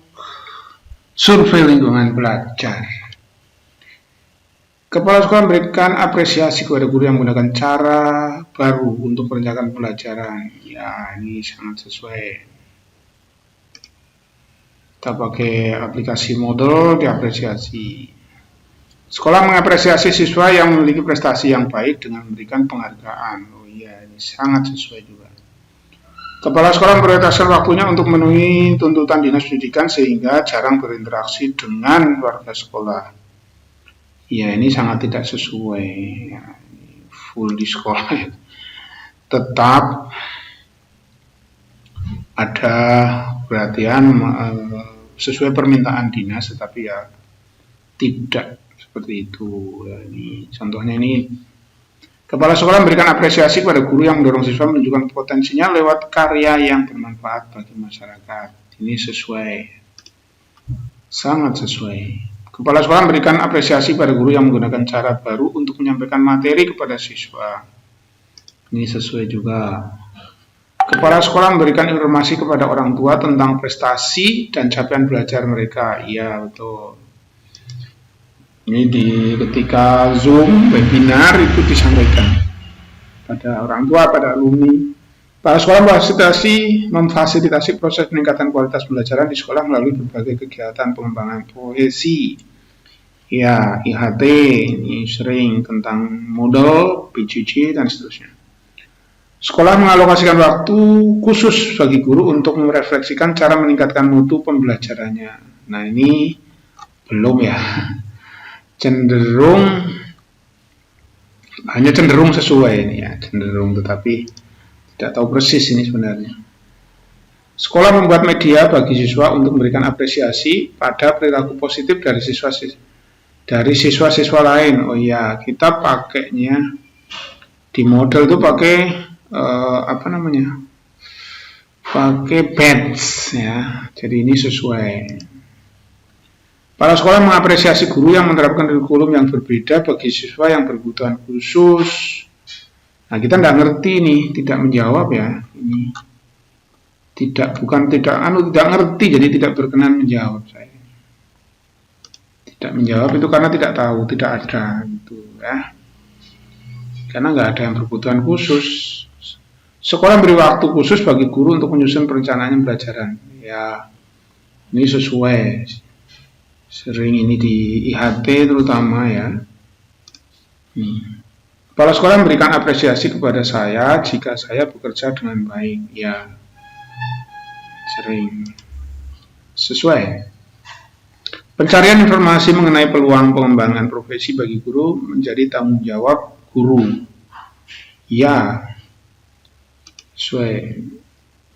survei lingkungan belajar. Kepala sekolah memberikan apresiasi kepada guru yang menggunakan cara baru untuk perencanaan pelajaran. Ya, ini sangat sesuai. Kita pakai aplikasi Moodle, diapresiasi. Sekolah mengapresiasi siswa yang memiliki prestasi yang baik dengan memberikan penghargaan. Oh iya, ini sangat sesuai juga. Kepala sekolah memprioritaskan waktunya untuk memenuhi tuntutan dinas pendidikan sehingga jarang berinteraksi dengan warga sekolah. Ya, ini sangat tidak sesuai. Ya, full di sekolah. Tetap ada perhatian sesuai permintaan dinas, tetapi ya tidak seperti itu. Ya, ini contohnya ini. Kepala sekolah memberikan apresiasi kepada guru yang mendorong siswa menunjukkan potensinya lewat karya yang bermanfaat bagi masyarakat. Ini sesuai, sangat sesuai. Kepala sekolah memberikan apresiasi pada guru yang menggunakan cara baru untuk menyampaikan materi kepada siswa. Ini sesuai juga. Kepala sekolah memberikan informasi kepada orang tua tentang prestasi dan capaian belajar mereka. Iya, betul. Ini ketika Zoom, webinar itu disampaikan pada orang tua, pada alumni. Kepala sekolah memfasilitasi proses peningkatan kualitas pembelajaran di sekolah melalui berbagai kegiatan pengembangan profesi. Ya, IHT, ini sering tentang Moodle, PJJ, dan seterusnya. Sekolah mengalokasikan waktu khusus bagi guru untuk merefleksikan cara meningkatkan mutu pembelajarannya. Nah, ini belum ya. Hanya cenderung sesuai ini ya, cenderung, tetapi tidak tahu persis ini sebenarnya. Sekolah membuat media bagi siswa untuk memberikan apresiasi pada perilaku positif dari siswa-siswa lain. Oh iya, kita pakainya di model itu pakai pakai badge ya. Jadi ini sesuai. Para sekolah mengapresiasi guru yang menerapkan kurikulum yang berbeda bagi siswa yang berkebutuhan khusus. Nah, kita tidak ngerti nih, tidak menjawab ya. Ini tidak ngerti, jadi tidak berkenan menjawab saya. Tidak menjawab itu karena tidak tahu, tidak ada gitu ya. Karena nggak ada yang berkebutuhan khusus. Sekolah beri waktu khusus bagi guru untuk menyusun perencanaan pembelajaran. Ya, ini sesuai. Sering ini di IHT terutama ya. Kepala sekolah memberikan apresiasi kepada saya jika saya bekerja dengan baik. Ya, sering sesuai. Pencarian informasi mengenai peluang pengembangan profesi bagi guru menjadi tanggung jawab guru. Ya, sesuai.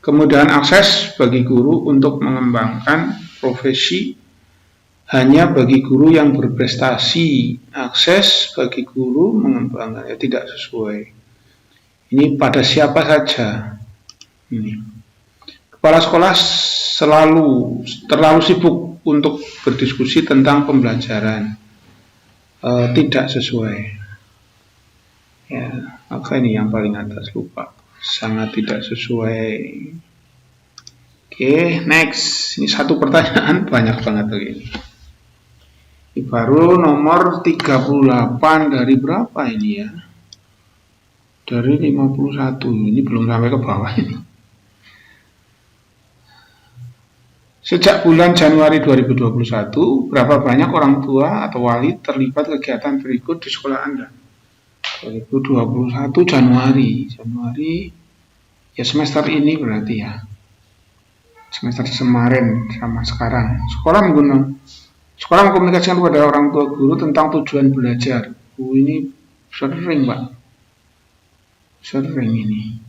Kemudahan akses bagi guru untuk mengembangkan profesi hanya bagi guru yang berprestasi. Akses bagi guru mengembangkannya tidak sesuai. Ini pada siapa saja. Ini. Kepala sekolah terlalu sibuk untuk berdiskusi tentang pembelajaran. Tidak sesuai. Ya, apa ini yang paling atas, lupa. Sangat tidak sesuai. Oke, next. Ini satu pertanyaan banyak banget begini. Ini baru nomor 38 dari berapa ini ya? Dari 51. Ini belum sampai ke bawah ini. Sejak bulan Januari 2021, berapa banyak orang tua atau wali terlibat kegiatan berikut di sekolah Anda? 2021 Januari ya semester ini berarti ya. Semester kemarin sama sekarang. Sekolah mengkomunikasikan kepada orang tua guru tentang tujuan belajar. Ini sering, Pak. Sering ini.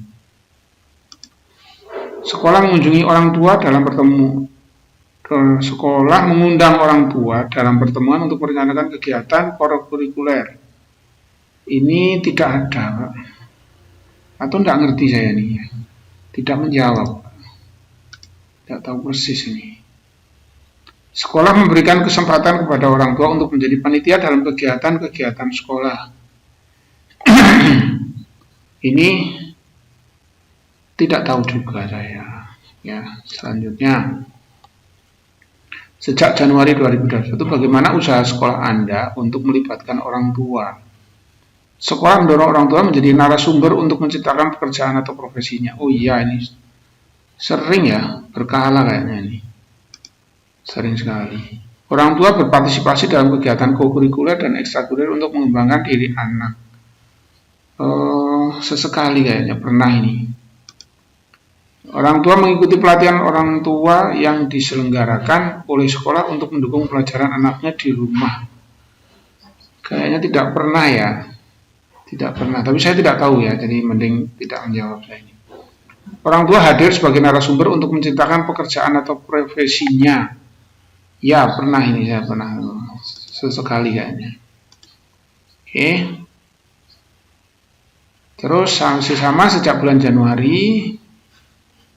Sekolah mengunjungi orang tua dalam sekolah mengundang orang tua dalam pertemuan untuk merencanakan kegiatan kurikuler. Ini tidak ada, Pak. Atau tidak ngerti saya nih, tidak menjawab, tidak tahu persis ini. Sekolah memberikan kesempatan kepada orang tua untuk menjadi panitia dalam kegiatan-kegiatan sekolah. Ini tidak tahu juga saya. Ya, selanjutnya. Sejak Januari 2021, bagaimana usaha sekolah Anda untuk melibatkan orang tua? Sekolah mendorong orang tua menjadi narasumber untuk menciptakan pekerjaan atau profesinya. Oh iya, ini sering ya, berkala kayaknya ini. Sering sekali. Orang tua berpartisipasi dalam kegiatan kokurikuler dan ekstrakurikuler untuk mengembangkan diri anak. Sesekali kayaknya pernah ini. Orang tua mengikuti pelatihan orang tua yang diselenggarakan oleh sekolah untuk mendukung pelajaran anaknya di rumah. Kayaknya tidak pernah ya. Tidak pernah, tapi saya tidak tahu ya, jadi mending tidak menjawab saya ini. Orang tua hadir sebagai narasumber untuk menciptakan pekerjaan atau profesinya. Ya, pernah ini, saya pernah. Sesekali kayaknya. Oke. Terus sanksi sama sejak bulan Januari.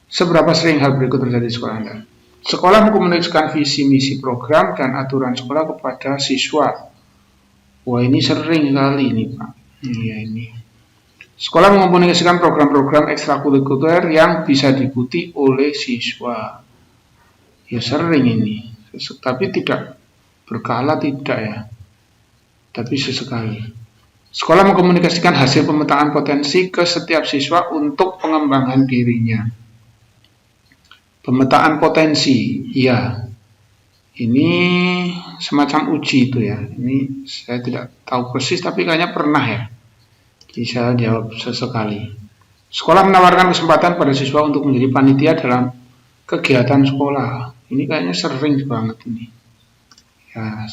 Seberapa sering hal berikut terjadi di sekolah Anda? Sekolah mengkomunikasikan visi misi program dan aturan sekolah kepada siswa. Wah, ini sering kali ini, Pak. Iya ini. Sekolah mengkomunikasikan program-program ekstrakurikuler yang bisa diikuti oleh siswa. Ya sering ini. Tapi tidak berkala, tidak ya. Tapi sesekali. Sekolah mengkomunikasikan hasil pemetaan potensi ke setiap siswa untuk pengembangan dirinya. Pemetaan potensi, ya. Ini semacam uji itu ya. Ini saya tidak tahu persis, tapi kayaknya pernah ya. Jadi saya jawab sesekali. Sekolah menawarkan kesempatan pada siswa untuk menjadi panitia dalam kegiatan sekolah. Ini kayaknya sering banget ini. Ya,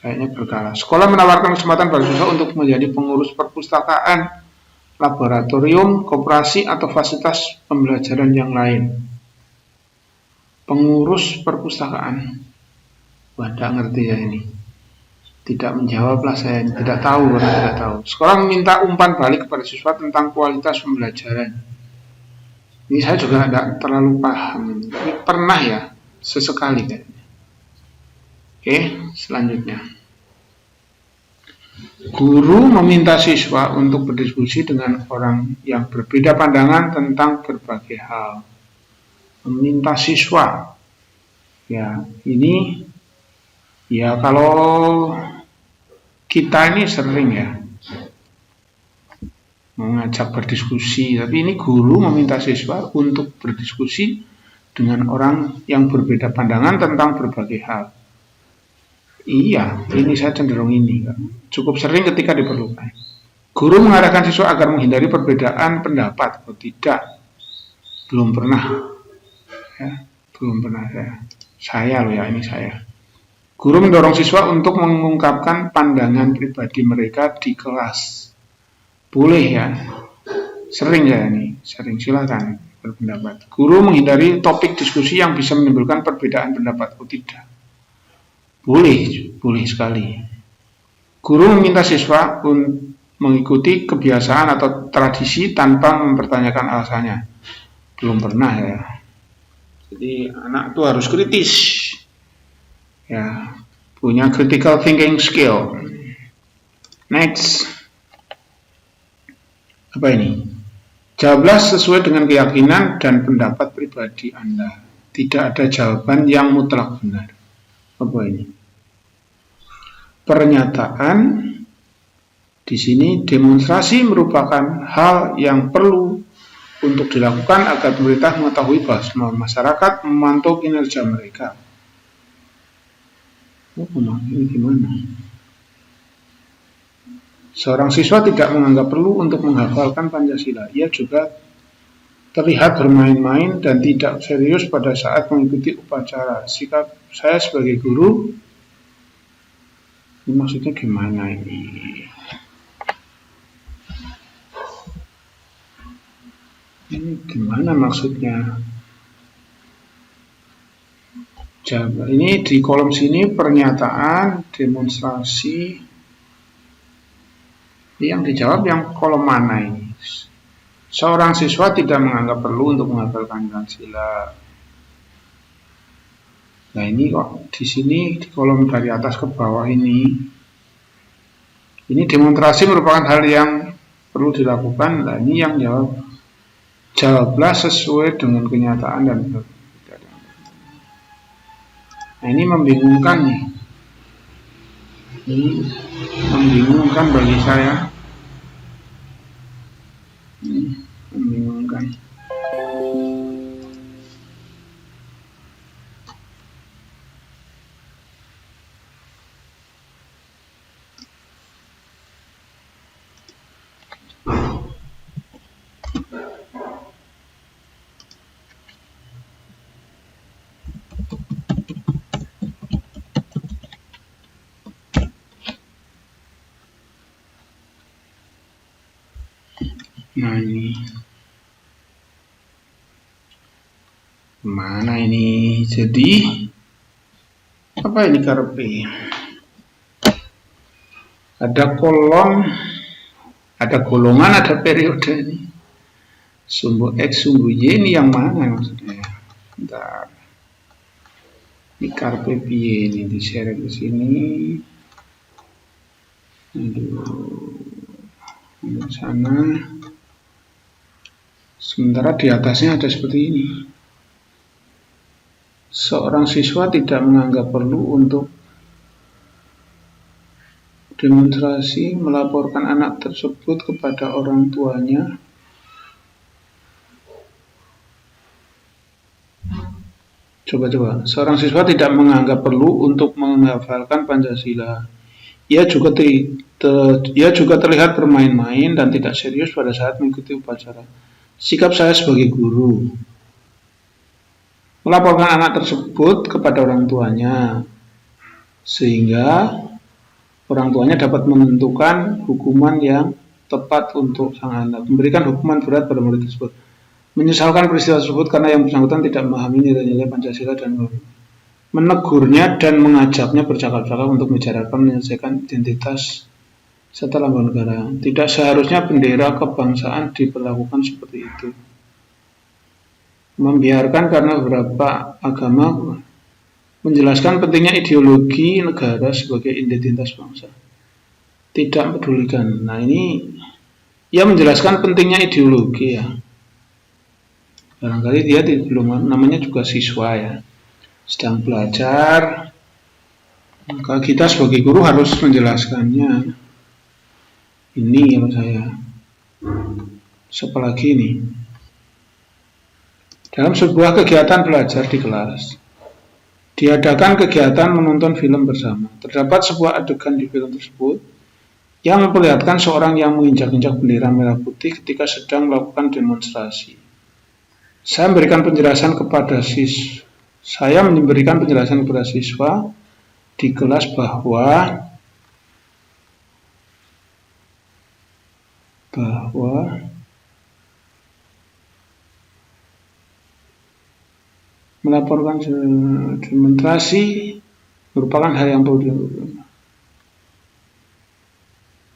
kayaknya berkala. Sekolah menawarkan kesempatan pada siswa untuk menjadi pengurus perpustakaan, laboratorium, koperasi, atau fasilitas pembelajaran yang lain. Pengurus perpustakaan. Wah, tidak ngerti ya ini. Tidak menjawab lah saya, tidak tahu karena tidak tahu. Sekolah meminta umpan balik kepada siswa tentang kualitas pembelajaran. Ini saya juga tidak terlalu paham. Tapi pernah ya, sesekali kayaknya. Oke, selanjutnya. Guru meminta siswa untuk berdiskusi dengan orang yang berbeda pandangan tentang berbagai hal. Meminta siswa, ya ini ya kalau kita ini sering ya mengajak berdiskusi, tapi ini guru meminta siswa untuk berdiskusi dengan orang yang berbeda pandangan tentang berbagai hal. Iya, ini saya cenderung ini cukup sering ketika diperlukan. Guru mengarahkan siswa agar menghindari perbedaan pendapat. Oh tidak, belum pernah. Ya, belum pernah saya loh ya, ini saya. Guru mendorong siswa untuk mengungkapkan pandangan pribadi mereka di kelas. Boleh ya, sering ya ini, sering silakan berpendapat. Guru menghindari topik diskusi yang bisa menimbulkan perbedaan pendapat. Oh tidak, boleh sekali. Guru meminta siswa mengikuti kebiasaan atau tradisi tanpa mempertanyakan alasannya. Belum pernah ya. Jadi anak itu harus kritis, ya, punya critical thinking skill. Next, apa ini? Jawablah sesuai dengan keyakinan dan pendapat pribadi Anda. Tidak ada jawaban yang mutlak benar. Apa ini? Pernyataan di sini demonstrasi merupakan hal yang perlu untuk dilakukan agar pemerintah mengetahui bahwa semua masyarakat memantau kinerja mereka. Oh, ini gimana? Seorang siswa tidak menganggap perlu untuk menghafalkan Pancasila. Ia juga terlihat bermain-main dan tidak serius pada saat mengikuti upacara. Sikap saya sebagai guru, ini maksudnya gimana ini? Ini gimana maksudnya? Coba, ini di kolom sini pernyataan, demonstrasi. Yang dijawab yang kolom mana ini? Seorang siswa tidak menganggap perlu untuk menghafalkan Pancasila. Nah ini kok di sini di kolom dari atas ke bawah ini demonstrasi merupakan hal yang perlu dilakukan. Nah ini yang jawablah sesuai dengan kenyataan dan nah ini membingungkan nih. Ini membingungkan bagi saya. Ini membingungkan. Nah ini mana ini? Jadi apa ini karepe? Ada kolom, ada golongan, ada periode ini. Sumbu X, sumbu Y ini yang mana maksudnya? Bentar. Ini karepe piye ini di share ke sini. Aduh. Sana. Sementara di atasnya ada seperti ini. Seorang siswa tidak menganggap perlu untuk demonstrasi melaporkan anak tersebut kepada orang tuanya. Coba. Seorang siswa tidak menganggap perlu untuk menghafalkan Pancasila. Ia juga terlihat bermain-main dan tidak serius pada saat mengikuti upacara. Sikap saya sebagai guru, melaporkan anak tersebut kepada orang tuanya, sehingga orang tuanya dapat menentukan hukuman yang tepat untuk sang anak, memberikan hukuman berat pada murid tersebut, menyesalkan peristiwa tersebut karena yang bersangkutan tidak memahami nilai-nilai Pancasila dan menegurnya dan mengajaknya bercakap-cakap untuk membicarakan menyelesaikan identitas serta lambang negara. Tidak seharusnya bendera kebangsaan diperlakukan seperti itu. Membiarkan karena beberapa agama menjelaskan pentingnya ideologi negara sebagai identitas bangsa. Tidak pedulikan. Nah ini ia menjelaskan pentingnya ideologi ya. Barangkali dia belum namanya juga siswa ya. Sedang belajar. Maka kita sebagai guru harus menjelaskannya. Ini yang saya. Siapa lagi ini? Dalam sebuah kegiatan belajar di kelas, diadakan kegiatan menonton film bersama. Terdapat sebuah adegan di film tersebut yang memperlihatkan seorang yang menginjak-injak bendera merah putih ketika sedang melakukan demonstrasi. Saya memberikan penjelasan kepada siswa di kelas bahwa melaporkan demonstrasi merupakan hal yang perlu dilakukan.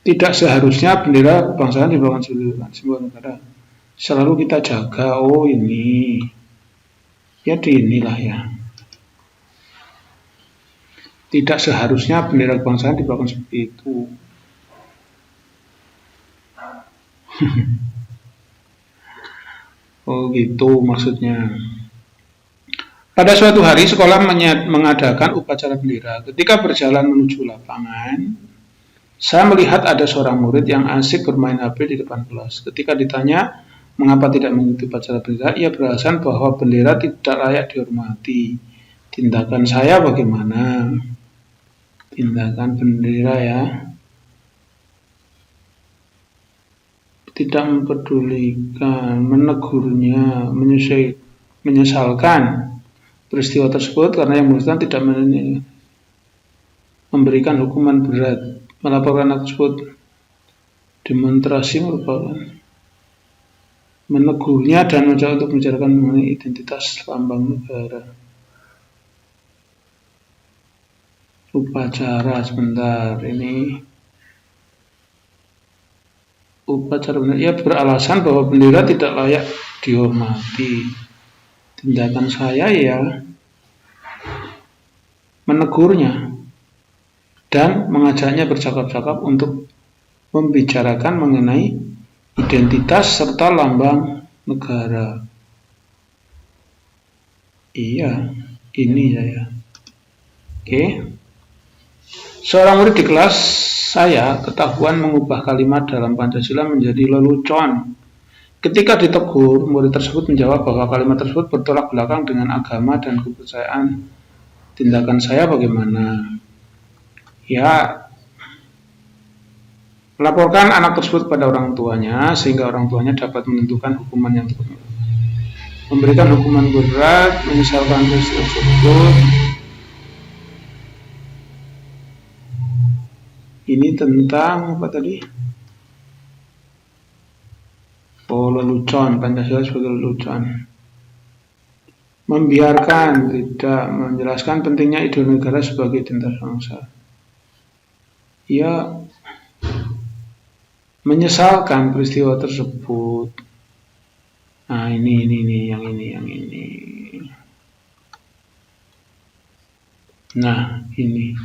Tidak seharusnya bendera kebangsaan dibawakan sebagai simbol negara. Selalu kita jaga. Oh ini, ya inilah ya. Tidak seharusnya bendera kebangsaan dibawakan seperti itu. Oh gitu maksudnya. Pada suatu hari sekolah mengadakan upacara bendera. Ketika berjalan menuju lapangan, saya melihat ada seorang murid yang asik bermain HP di depan kelas. Ketika ditanya mengapa tidak mengikuti upacara bendera, ia beralasan bahwa bendera tidak layak dihormati. Tindakan saya bagaimana? Tindakan bendera ya. Tidak mempedulikan, menegurnya, menyesalkan peristiwa tersebut karena yang bersangkutan tidak memberikan hukuman berat, melaporkan anak tersebut. Demonstrasi merupakan menegurnya dan mencoba untuk membicarakan mengenai identitas lambang negara. Upacara, sebentar, ini upacara benar. Ia beralasan bahwa bendera tidak layak dihormati. Tindakan saya ya menegurnya dan mengajaknya bercakap-cakap untuk membicarakan mengenai identitas serta lambang negara. Iya, ini saya. Oke. Seorang murid di kelas saya ketahuan mengubah kalimat dalam Pancasila menjadi lelucon. Ketika ditegur, murid tersebut menjawab bahwa kalimat tersebut bertolak belakang dengan agama dan kepercayaan. Tindakan saya bagaimana? Ya, melaporkan anak tersebut pada orang tuanya sehingga orang tuanya dapat menentukan hukuman yang tepat. Memberikan hukuman berat, menyesalkan peristiwa tersebut. Ini tentang apa tadi? Oh, lelucon, Pancasila sebagai lelucon. Membiarkan, tidak menjelaskan pentingnya ideologi negara sebagai identitas bangsa. Ia menyesalkan peristiwa tersebut. Nah, ini, yang ini. Nah, ini.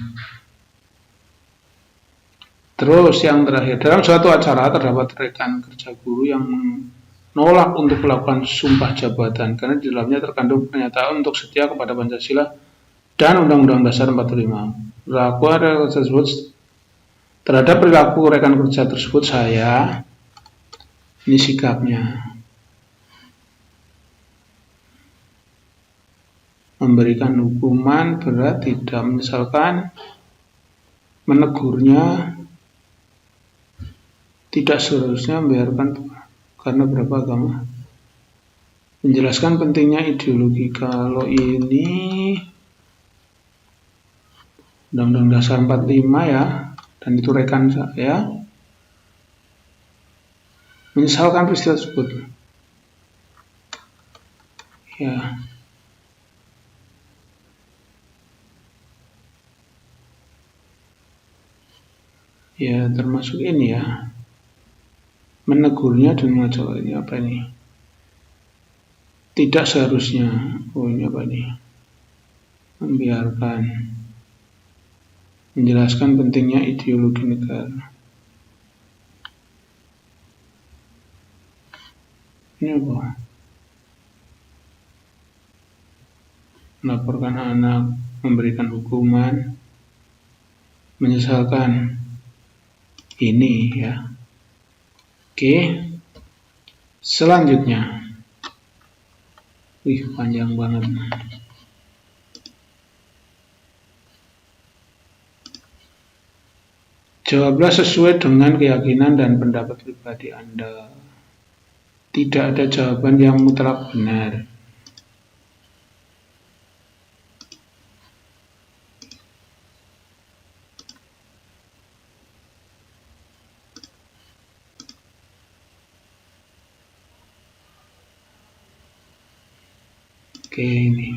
Terus yang terakhir, dalam suatu acara terdapat rekan kerja guru yang menolak untuk melakukan sumpah jabatan karena di dalamnya terkandung pernyataan untuk setia kepada Pancasila dan Undang-Undang Dasar 45. Terhadap perilaku rekan kerja tersebut saya, ini sikapnya, memberikan hukuman berat, tidak menyesalkan, menegurnya, tidak seharusnya membiarkan karena beragama. Menjelaskan pentingnya ideologi. Kalau ini Undang-Undang Dasar 45 ya, dan itu rekan saya, menyesalkan peristiwa tersebut. Ya, termasuk ini ya. Menegurnya dan mengajak ini apa ini? Tidak seharusnya. Oh, ini apa ini? Membiarkan. Menjelaskan pentingnya ideologi negara. Ini apa? Melaporkan anak, memberikan hukuman, menyesalkan. Ini ya. Oke, selanjutnya, panjang banget. Jawablah sesuai dengan keyakinan dan pendapat pribadi Anda. Tidak ada jawaban yang mutlak benar. Oke, ini.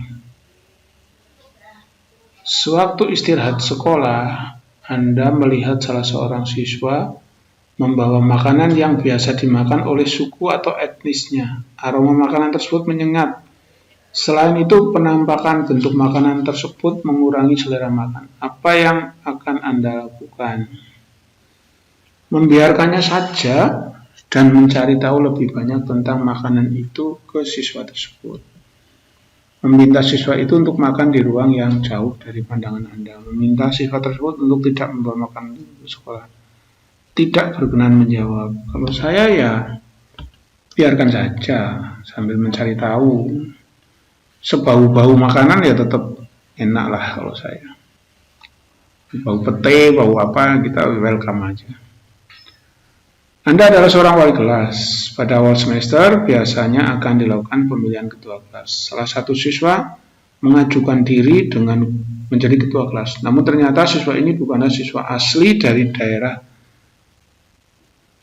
Sewaktu istirahat sekolah, Anda melihat salah seorang siswa membawa makanan yang biasa dimakan oleh suku atau etnisnya. Aroma makanan tersebut menyengat. Selain itu, penampakan bentuk makanan tersebut mengurangi selera makan. Apa yang akan Anda lakukan? Membiarkannya saja dan mencari tahu lebih banyak tentang makanan itu ke siswa tersebut. Meminta siswa itu untuk makan di ruang yang jauh dari pandangan Anda. Meminta siswa tersebut untuk tidak membawa makanan ke sekolah. Tidak berkenan menjawab. Kalau saya ya biarkan saja sambil mencari tahu. Sebau-bau makanan ya tetap enak lah kalau saya. Bau pete, bau apa, kita welcome aja. Anda adalah seorang wali kelas. Pada awal semester, biasanya akan dilakukan pemilihan ketua kelas. Salah satu siswa mengajukan diri dengan menjadi ketua kelas. Namun ternyata siswa ini bukanlah siswa asli dari daerah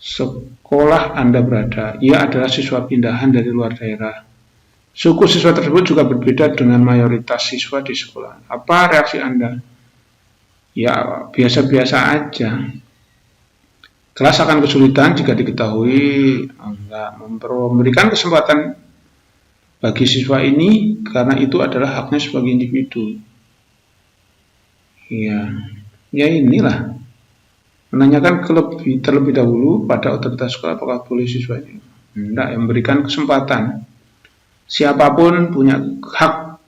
sekolah Anda berada. Ia adalah siswa pindahan dari luar daerah. Suku siswa tersebut juga berbeda dengan mayoritas siswa di sekolah. Apa reaksi Anda? Ya, biasa-biasa aja. Kelas akan kesulitan jika diketahui memberikan kesempatan bagi siswa ini karena itu adalah haknya sebagai individu. Ya inilah. Menanyakan terlebih dahulu pada otoritas sekolah apakah boleh siswa ini. Tidak, yang memberikan kesempatan. Siapapun punya hak.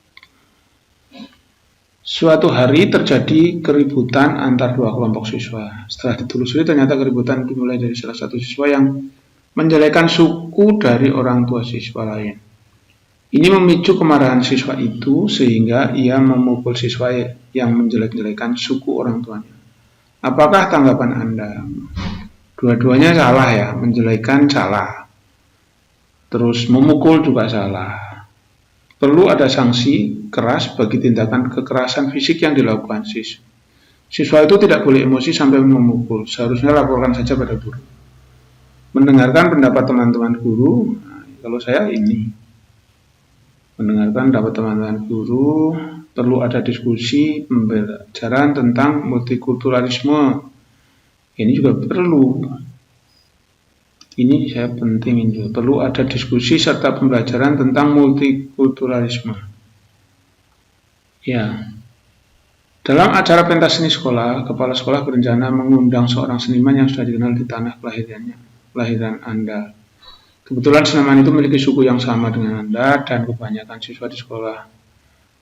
Suatu hari terjadi keributan antar dua kelompok siswa. Setelah ditelusuri ternyata keributan dimulai dari salah satu siswa yang menjelekkan suku dari orang tua siswa lain. Ini memicu kemarahan siswa itu sehingga ia memukul siswa yang menjelek-jelekan suku orang tuanya. Apakah tanggapan Anda? Dua-duanya salah ya, menjelekkan salah. Terus memukul juga salah. Perlu ada sanksi keras bagi tindakan kekerasan fisik yang dilakukan siswa. Siswa itu tidak boleh emosi sampai memukul, seharusnya laporkan saja pada guru. Mendengarkan pendapat teman-teman guru, kalau saya ini. Mendengarkan pendapat teman-teman guru, perlu ada diskusi pembelajaran tentang multikulturalisme. Ini juga perlu. Ini saya pentingin juga. Perlu ada diskusi serta pembelajaran tentang multikulturalisme. Ya. Dalam acara pentas seni sekolah, kepala sekolah berencana mengundang seorang seniman yang sudah dikenal di tanah kelahiran Anda. Kebetulan seniman itu memiliki suku yang sama dengan Anda dan kebanyakan siswa di sekolah.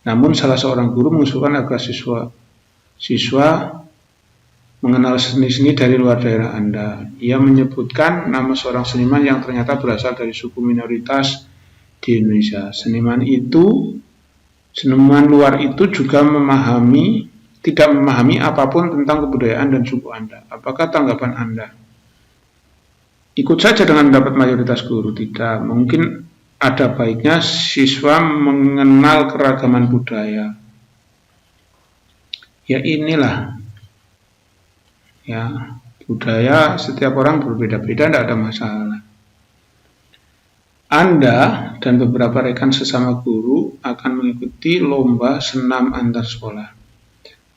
Namun salah seorang guru mengusulkan agar siswa mengenal seni-seni dari luar daerah Anda. Ia menyebutkan nama seorang seniman yang ternyata berasal dari suku minoritas di Indonesia. Seniman luar itu juga tidak memahami apapun tentang kebudayaan dan suku Anda. Apakah tanggapan Anda? Ikut saja dengan pendapat mayoritas guru. Tidak, mungkin ada baiknya siswa mengenal keragaman budaya. Ya inilah. Ya, budaya setiap orang berbeda-beda, tidak ada masalah. Anda dan beberapa rekan sesama guru akan mengikuti lomba senam antar sekolah.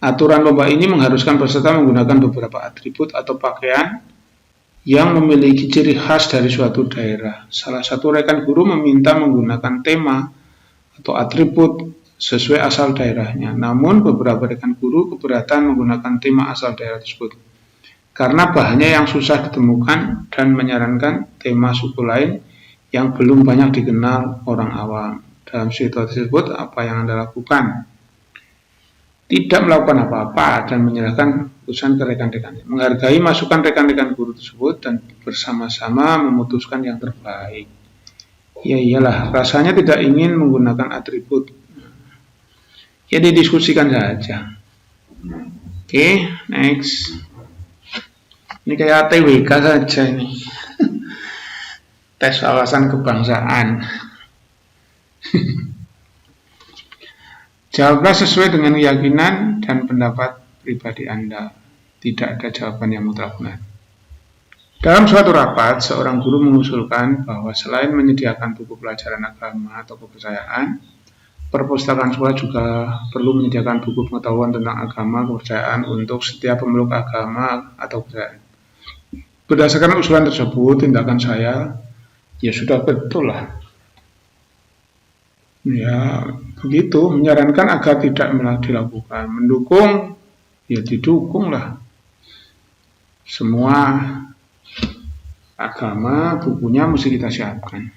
Aturan lomba ini mengharuskan peserta menggunakan beberapa atribut atau pakaian yang memiliki ciri khas dari suatu daerah. Salah satu rekan guru meminta menggunakan tema atau atribut sesuai asal daerahnya. Namun beberapa rekan guru keberatan menggunakan tema asal daerah tersebut karena bahannya yang susah ditemukan dan menyarankan tema suku lain yang belum banyak dikenal orang awam. Dalam situasi tersebut, apa yang Anda lakukan? Tidak melakukan apa-apa dan menyerahkan keputusan ke rekan-rekannya. Menghargai masukan rekan-rekan guru tersebut dan bersama-sama memutuskan yang terbaik. Ya iyalah, rasanya tidak ingin menggunakan atribut. Ya didiskusikan saja. Oke, next. Ini kayak TWK saja ini. Tes wawasan kebangsaan. Jawablah sesuai dengan keyakinan dan pendapat pribadi Anda. Tidak ada jawaban yang mutlak benar. Dalam suatu rapat, seorang guru mengusulkan bahwa selain menyediakan buku pelajaran agama atau kepercayaan, perpustakaan sekolah juga perlu menyediakan buku pengetahuan tentang agama kepercayaan untuk setiap pemeluk agama atau kepercayaan. Berdasarkan usulan tersebut, tindakan saya, ya sudah betul lah. Ya, begitu, menyarankan agar tidak dilakukan. Mendukung, ya didukung lah. Semua agama, bukunya mesti kita siapkan.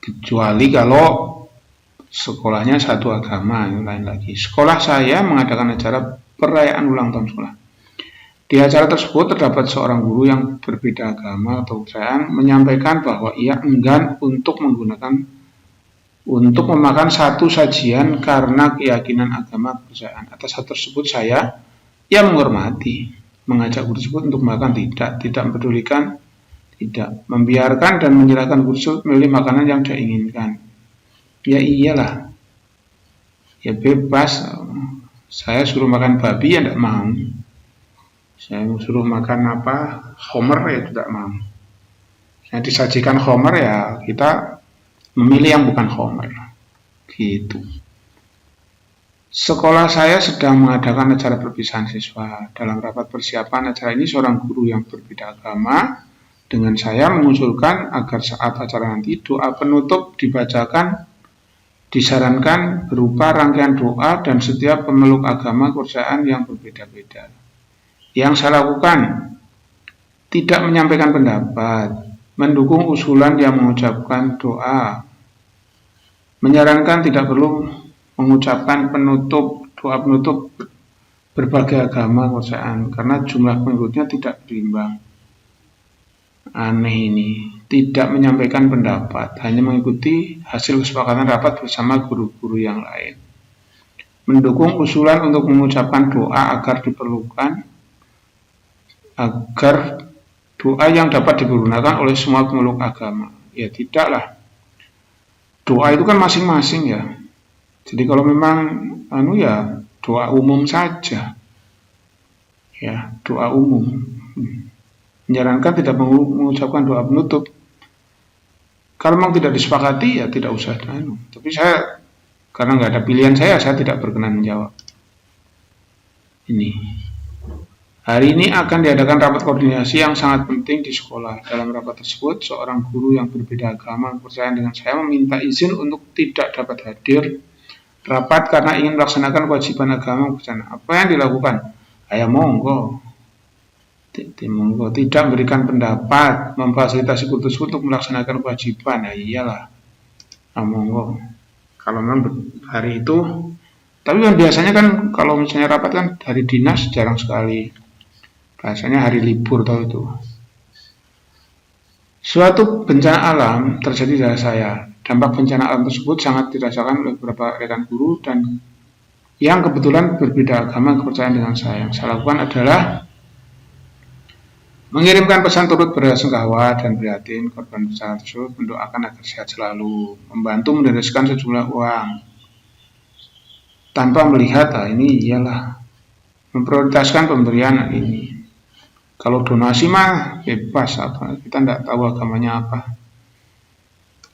Kecuali kalau sekolahnya satu agama, yang lain lagi. Sekolah saya mengadakan acara perayaan ulang tahun sekolah. Di acara tersebut terdapat seorang guru yang berbeda agama atau kepercayaan menyampaikan bahwa ia enggan untuk memakan satu sajian karena keyakinan agama kepercayaan. Atas hal tersebut ia menghormati, mengajak guru tersebut untuk makan tidak mempedulikan, tidak membiarkan dan menyerahkan guru tersebut memilih makanan yang dia inginkan. Ya iyalah, ya bebas. Saya suruh makan babi ya tidak mau. Saya suruh makan apa, homer ya tidak mau. Saya disajikan homer ya kita memilih yang bukan homer. Gitu. Sekolah saya sedang mengadakan acara perpisahan siswa. Dalam rapat persiapan acara ini, seorang guru yang berbeda agama dengan saya mengusulkan agar saat acara nanti doa penutup dibacakan, disarankan berupa rangkaian doa dan setiap pemeluk agama kepercayaan yang berbeda-beda. Yang saya lakukan, tidak menyampaikan pendapat, mendukung usulan yang mengucapkan doa, menyarankan tidak perlu mengucapkan doa penutup berbagai agama kepercayaan karena jumlah pengikutnya tidak berimbang. Aneh ini, tidak menyampaikan pendapat, hanya mengikuti hasil kesepakatan rapat bersama guru-guru yang lain. Mendukung usulan untuk mengucapkan doa agar doa yang dapat digunakan oleh semua pemeluk agama. Ya tidaklah. Doa itu kan masing-masing ya. Jadi kalau memang ya doa umum saja. Ya, doa umum. Menyarankan tidak mengucapkan doa penutup. Kalau memang tidak disepakati ya tidak usah. Tapi saya karena nggak ada pilihan saya tidak berkenan menjawab. Ini. Hari ini akan diadakan rapat koordinasi yang sangat penting di sekolah. Dalam rapat tersebut, seorang guru yang berbeda agama kepercayaan dengan saya meminta izin untuk tidak dapat hadir rapat karena ingin melaksanakan kewajiban agama kepercayaan. Apa yang dilakukan? Ayo monggo. Tidak memberikan pendapat, memfasilitasi guru tersebut untuk melaksanakan kewajiban. Ya iyalah. Monggo. Kalau memang hari itu, tapi kan biasanya kan kalau misalnya rapat kan hari dinas jarang sekali. Biasanya hari libur tahu itu. Suatu bencana alam terjadi di daerah saya. Dampak bencana alam tersebut sangat dirasakan oleh beberapa rekan guru dan yang kebetulan berbeda agama kepercayaan dengan saya. Yang saya lakukan adalah mengirimkan pesan turut belasungkawa dan prihatin korban bencana tersebut, mendoakan agar sehat selalu, membantu mendonorkan sejumlah uang tanpa melihat ini iyalah memprioritaskan pemberian ini. Kalau donasi mah bebas apa, kita tidak tahu agamanya apa.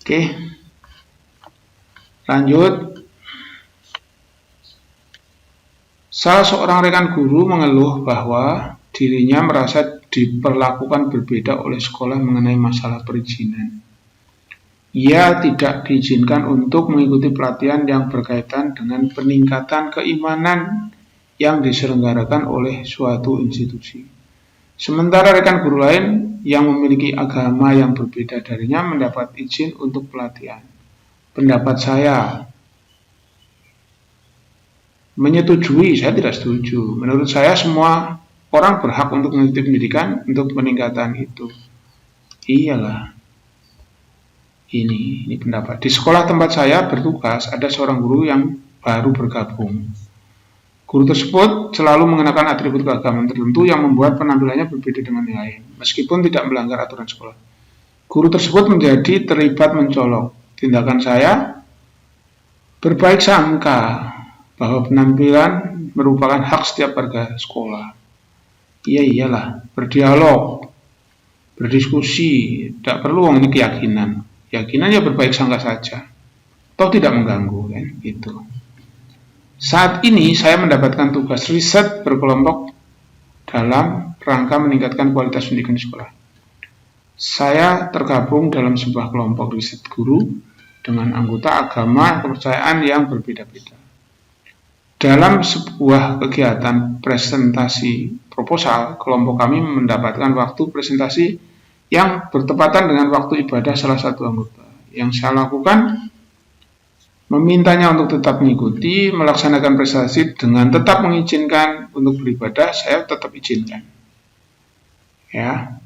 Oke. Lanjut. Salah seorang rekan guru mengeluh bahwa dirinya merasa diperlakukan berbeda oleh sekolah mengenai masalah perizinan. Ia tidak diizinkan untuk mengikuti pelatihan yang berkaitan dengan peningkatan keimanan yang diselenggarakan oleh suatu institusi. Sementara rekan guru lain yang memiliki agama yang berbeda darinya mendapat izin untuk pelatihan. Pendapat saya menyetujui, saya tidak setuju. Menurut saya semua orang berhak untuk mengikuti pendidikan untuk peningkatan itu. Iyalah. Ini pendapat. Di sekolah tempat saya bertugas ada seorang guru yang baru bergabung. Guru tersebut selalu mengenakan atribut keagamaan tertentu yang membuat penampilannya berbeda dengan yang lain, meskipun tidak melanggar aturan sekolah. Guru tersebut menjadi terlibat mencolok. Tindakan saya berbaik sangka bahwa penampilan merupakan hak setiap warga sekolah. Iyalah, berdialog, berdiskusi, tidak perlu ini keyakinan. Keyakinan ya berbaik sangka saja. Toh tidak mengganggu kan, gitu. Saat ini saya mendapatkan tugas riset berkelompok dalam rangka meningkatkan kualitas pendidikan di sekolah. Saya tergabung dalam sebuah kelompok riset guru dengan anggota agama kepercayaan yang berbeda-beda. Dalam sebuah kegiatan presentasi proposal, kelompok kami mendapatkan waktu presentasi yang bertepatan dengan waktu ibadah salah satu anggota. Yang saya lakukan memintanya untuk tetap mengikuti, melaksanakan prestasi dengan tetap mengizinkan untuk beribadah, saya tetap izinkan. Ya,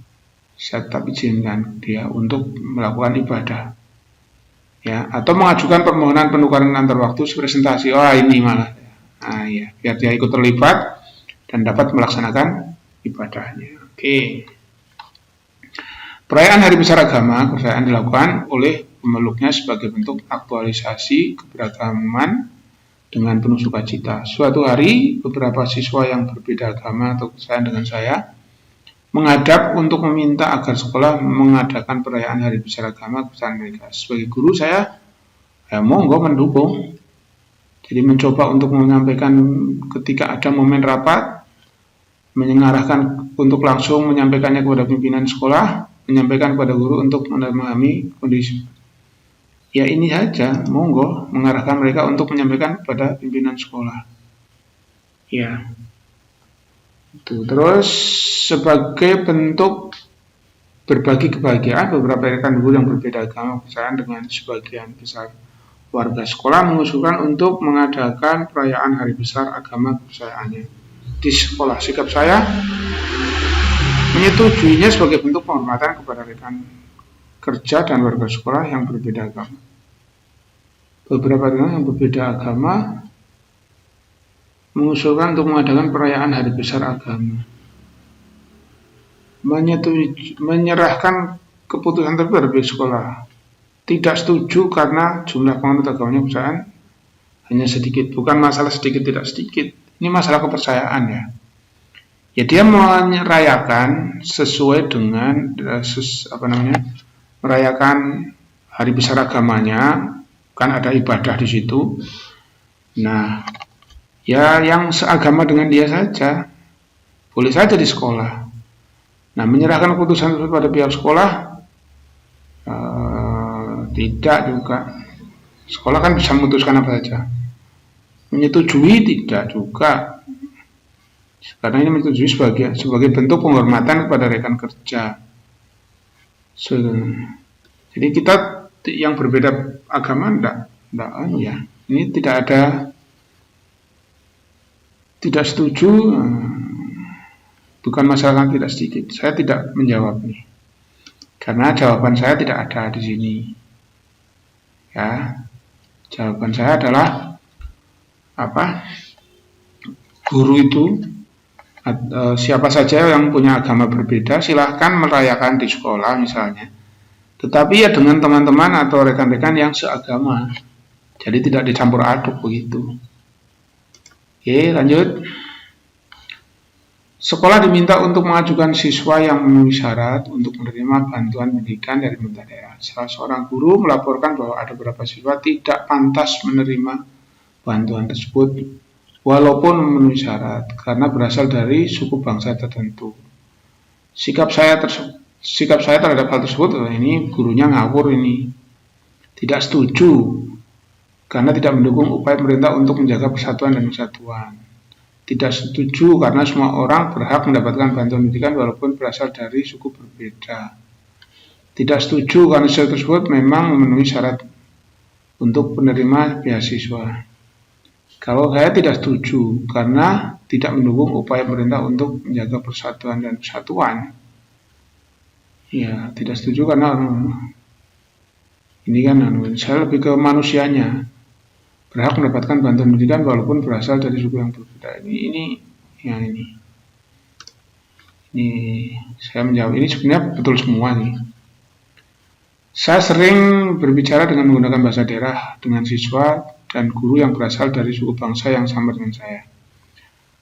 saya tetap izinkan dia untuk melakukan ibadah. Ya, atau mengajukan permohonan penukaran antar waktu presentasi. Ini malah. Ya, biar dia ikut terlibat dan dapat melaksanakan ibadahnya. Oke. Perayaan Hari Besar Agama kepercayaan dilakukan oleh pemeluknya sebagai bentuk aktualisasi keberagaman dengan penuh sukacita. Suatu hari, beberapa siswa yang berbeda agama atau kepercayaan dengan saya menghadap untuk meminta agar sekolah mengadakan perayaan hari besar agama kepercayaan mereka. Sebagai guru saya, monggo mendukung. Jadi mencoba untuk menyampaikan ketika ada momen rapat, mengarahkan untuk langsung menyampaikannya kepada pimpinan sekolah, menyampaikan kepada guru untuk memahami kondisi. Ya ini saja, monggo mengarahkan mereka untuk menyampaikan kepada pimpinan sekolah. Ya. Terus sebagai bentuk berbagi kebahagiaan, beberapa rekan guru yang berbeda agama kepercayaan dengan sebagian besar warga sekolah mengusulkan untuk mengadakan perayaan hari besar agama kepercayaannya di sekolah. Sikap saya menyetujuinya sebagai bentuk penghormatan kepada rekan kerja dan warga sekolah yang berbeda agama. Beberapa rekan yang berbeda agama mengusulkan untuk mengadakan perayaan hari besar agama. Menyerahkan keputusan tersebut dari sekolah. Tidak setuju karena jumlah penganut agamanya kepercayaan hanya sedikit. Bukan masalah sedikit tidak sedikit. Ini masalah kepercayaan ya. Ya dia merayakan sesuai dengan merayakan hari besar agamanya, kan ada ibadah di situ. Nah, ya yang seagama dengan dia saja, boleh saja di sekolah. Nah, menyerahkan keputusan tersebut pada pihak sekolah, tidak juga. Sekolah kan bisa memutuskan apa saja. Menyetujui tidak juga. Karena ini menyetujui sebagai bentuk penghormatan kepada rekan kerja. Jadi kita yang berbeda agama tidak ya. Ini tidak setuju, bukan masalah tidak sedikit. Saya tidak menjawab nih, karena jawaban saya tidak ada di sini. Ya, jawaban saya adalah guru itu siapa saja yang punya agama berbeda silahkan merayakan di sekolah misalnya. Tetapi ya dengan teman-teman atau rekan-rekan yang seagama. Jadi tidak dicampur aduk begitu. Oke, lanjut. Sekolah diminta untuk mengajukan siswa yang memenuhi syarat untuk menerima bantuan pendidikan dari pemerintah daerah. Salah seorang guru melaporkan bahwa ada beberapa siswa tidak pantas menerima bantuan tersebut walaupun memenuhi syarat karena berasal dari suku bangsa tertentu. Sikap saya terhadap hal tersebut, ini gurunya ngawur ini. Tidak setuju karena tidak mendukung upaya pemerintah untuk menjaga persatuan dan kesatuan. Tidak setuju karena semua orang berhak mendapatkan bantuan pendidikan walaupun berasal dari suku berbeda. Tidak setuju karena siswa tersebut memang memenuhi syarat untuk penerima beasiswa. Kalau saya tidak setuju karena tidak mendukung upaya pemerintah untuk menjaga persatuan dan kesatuan. Ya, tidak setuju karena ini kan saya lebih ke manusianya. Berhak mendapatkan bantuan pendidikan walaupun berasal dari suku yang berbeda. Ini saya menjawab ini sebenarnya betul semua nih. Saya sering berbicara dengan menggunakan bahasa daerah dengan siswa dan guru yang berasal dari suku bangsa yang sama dengan saya.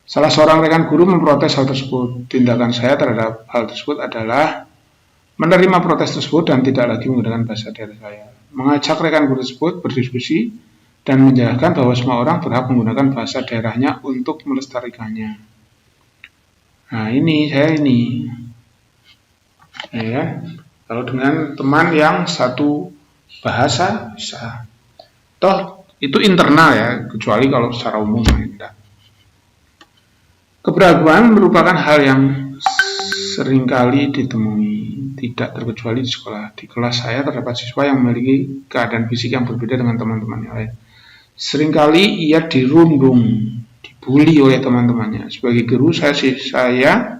Salah seorang rekan guru memprotes hal tersebut. Tindakan saya terhadap hal tersebut adalah menerima protes tersebut dan tidak lagi menggunakan bahasa daerah saya. Mengajak rekan guru tersebut berdiskusi dan menjelaskan bahwa semua orang berhak menggunakan bahasa daerahnya untuk melestarikannya. Nah ya, kalau dengan teman yang satu bahasa bisa. Toh itu internal ya, kecuali kalau secara umum tidak. Keberagaman merupakan hal yang seringkali ditemui, tidak terkecuali di sekolah. Di kelas saya terdapat siswa yang memiliki keadaan fisik yang berbeda dengan teman-teman yang lain. Seringkali ia dirundung, dibully oleh teman-temannya. Sebagai guru, saya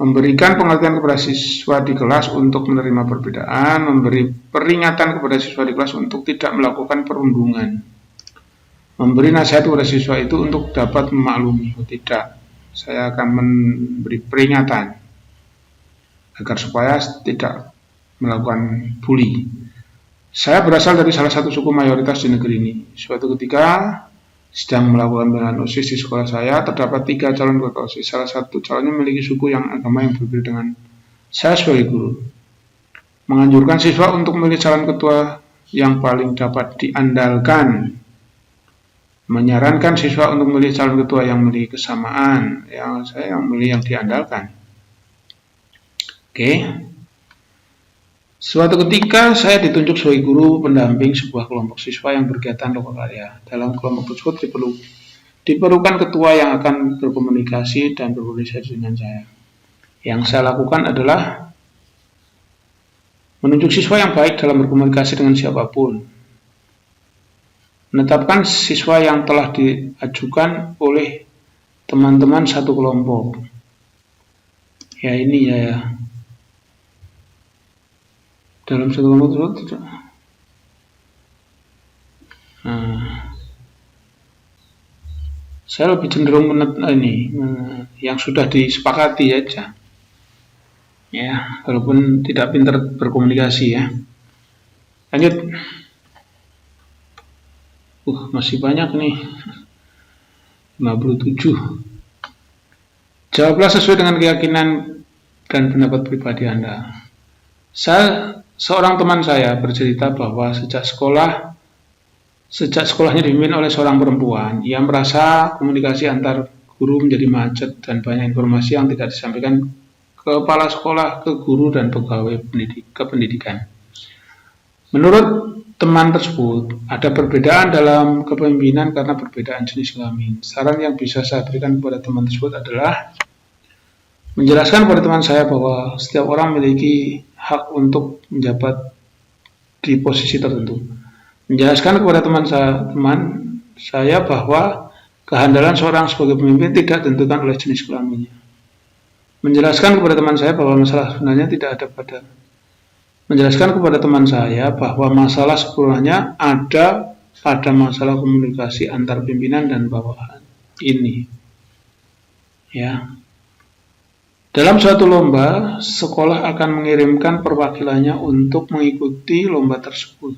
memberikan pengertian kepada siswa di kelas untuk menerima perbedaan, memberi peringatan kepada siswa di kelas untuk tidak melakukan perundungan, memberi nasihat kepada siswa itu untuk dapat memaklumi. Tidak, saya akan memberi peringatan agar supaya tidak melakukan bully. Saya berasal dari salah satu suku mayoritas di negeri ini. Suatu ketika sedang melakukan pembinaan OSIS di sekolah saya. Terdapat 3 calon ketua OSIS. Salah satu calonnya memiliki suku yang agama yang berbeda dengan saya sebagai guru. Menganjurkan siswa untuk memilih calon ketua yang paling dapat diandalkan. Menyarankan siswa untuk memilih calon ketua yang memiliki kesamaan. Saya yang memilih yang diandalkan. Oke. Suatu ketika saya ditunjuk sebagai guru pendamping sebuah kelompok siswa yang berkegiatan lokakarya. Dalam kelompok tersebut diperlukan ketua yang akan berkomunikasi dan berkoordinasi dengan saya. Yang saya lakukan adalah menunjuk siswa yang baik dalam berkomunikasi dengan siapapun. Menetapkan siswa yang telah diajukan oleh teman-teman satu kelompok. Ya ini ya. Dalam satu kelompok tersebut. Saya lebih cenderung yang sudah disepakati aja. Ya, walaupun tidak pintar berkomunikasi ya. Lanjut. Masih banyak nih. 57. Jawablah sesuai dengan keyakinan dan pendapat pribadi Anda. Seorang teman saya bercerita bahwa sejak sekolahnya dipimpin oleh seorang perempuan, ia merasa komunikasi antar guru menjadi macet dan banyak informasi yang tidak disampaikan kepala sekolah ke guru dan pegawai pendidikan. Menurut teman tersebut, ada perbedaan dalam kepemimpinan karena perbedaan jenis kelamin. Saran yang bisa saya berikan kepada teman tersebut adalah menjelaskan kepada teman saya bahwa setiap orang memiliki hak untuk menjabat di posisi tertentu. Menjelaskan kepada teman saya bahwa kehandalan seorang sebagai pemimpin tidak ditentukan oleh jenis kelaminnya. Menjelaskan kepada teman saya bahwa masalah sebenarnya ada pada masalah komunikasi antar pimpinan dan bawahan ini. Ya. Dalam suatu lomba, sekolah akan mengirimkan perwakilannya untuk mengikuti lomba tersebut.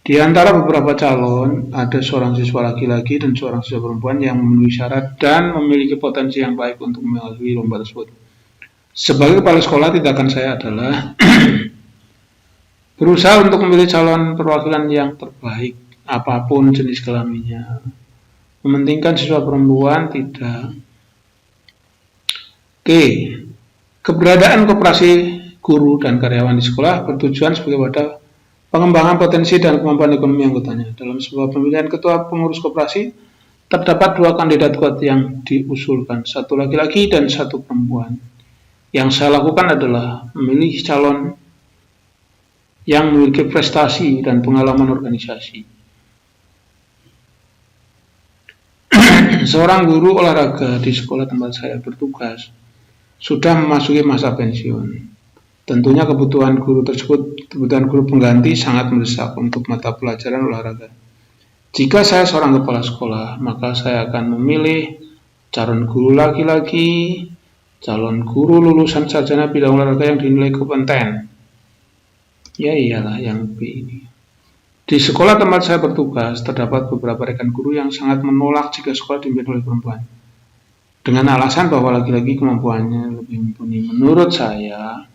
Di antara beberapa calon, ada seorang siswa laki-laki dan seorang siswa perempuan yang memenuhi syarat dan memiliki potensi yang baik untuk mengikuti lomba tersebut. Sebagai kepala sekolah, tindakan saya adalah berusaha untuk memilih calon perwakilan yang terbaik, apapun jenis kelaminnya. Mementingkan siswa perempuan tidak. Keberadaan koperasi guru dan karyawan di sekolah bertujuan sebagai wadah pengembangan potensi dan kemampuan ekonomi anggotanya. Dalam sebuah pemilihan ketua pengurus koperasi, terdapat 2 kandidat kuat yang diusulkan, 1 laki-laki dan 1 perempuan. Yang saya lakukan adalah memilih calon yang memiliki prestasi dan pengalaman organisasi. Seorang guru olahraga di sekolah tempat saya bertugas sudah memasuki masa pensiun. Tentunya kebutuhan guru pengganti sangat mendesak untuk mata pelajaran olahraga. Jika saya seorang kepala sekolah, maka saya akan memilih calon guru laki-laki, calon guru lulusan sarjana bidang olahraga yang dinilai kompeten. Ya iyalah yang B ini. Di sekolah tempat saya bertugas, terdapat beberapa rekan guru yang sangat menolak jika sekolah dipimpin oleh perempuan. Dengan alasan bahwa laki-laki kemampuannya lebih mumpuni. Menurut saya,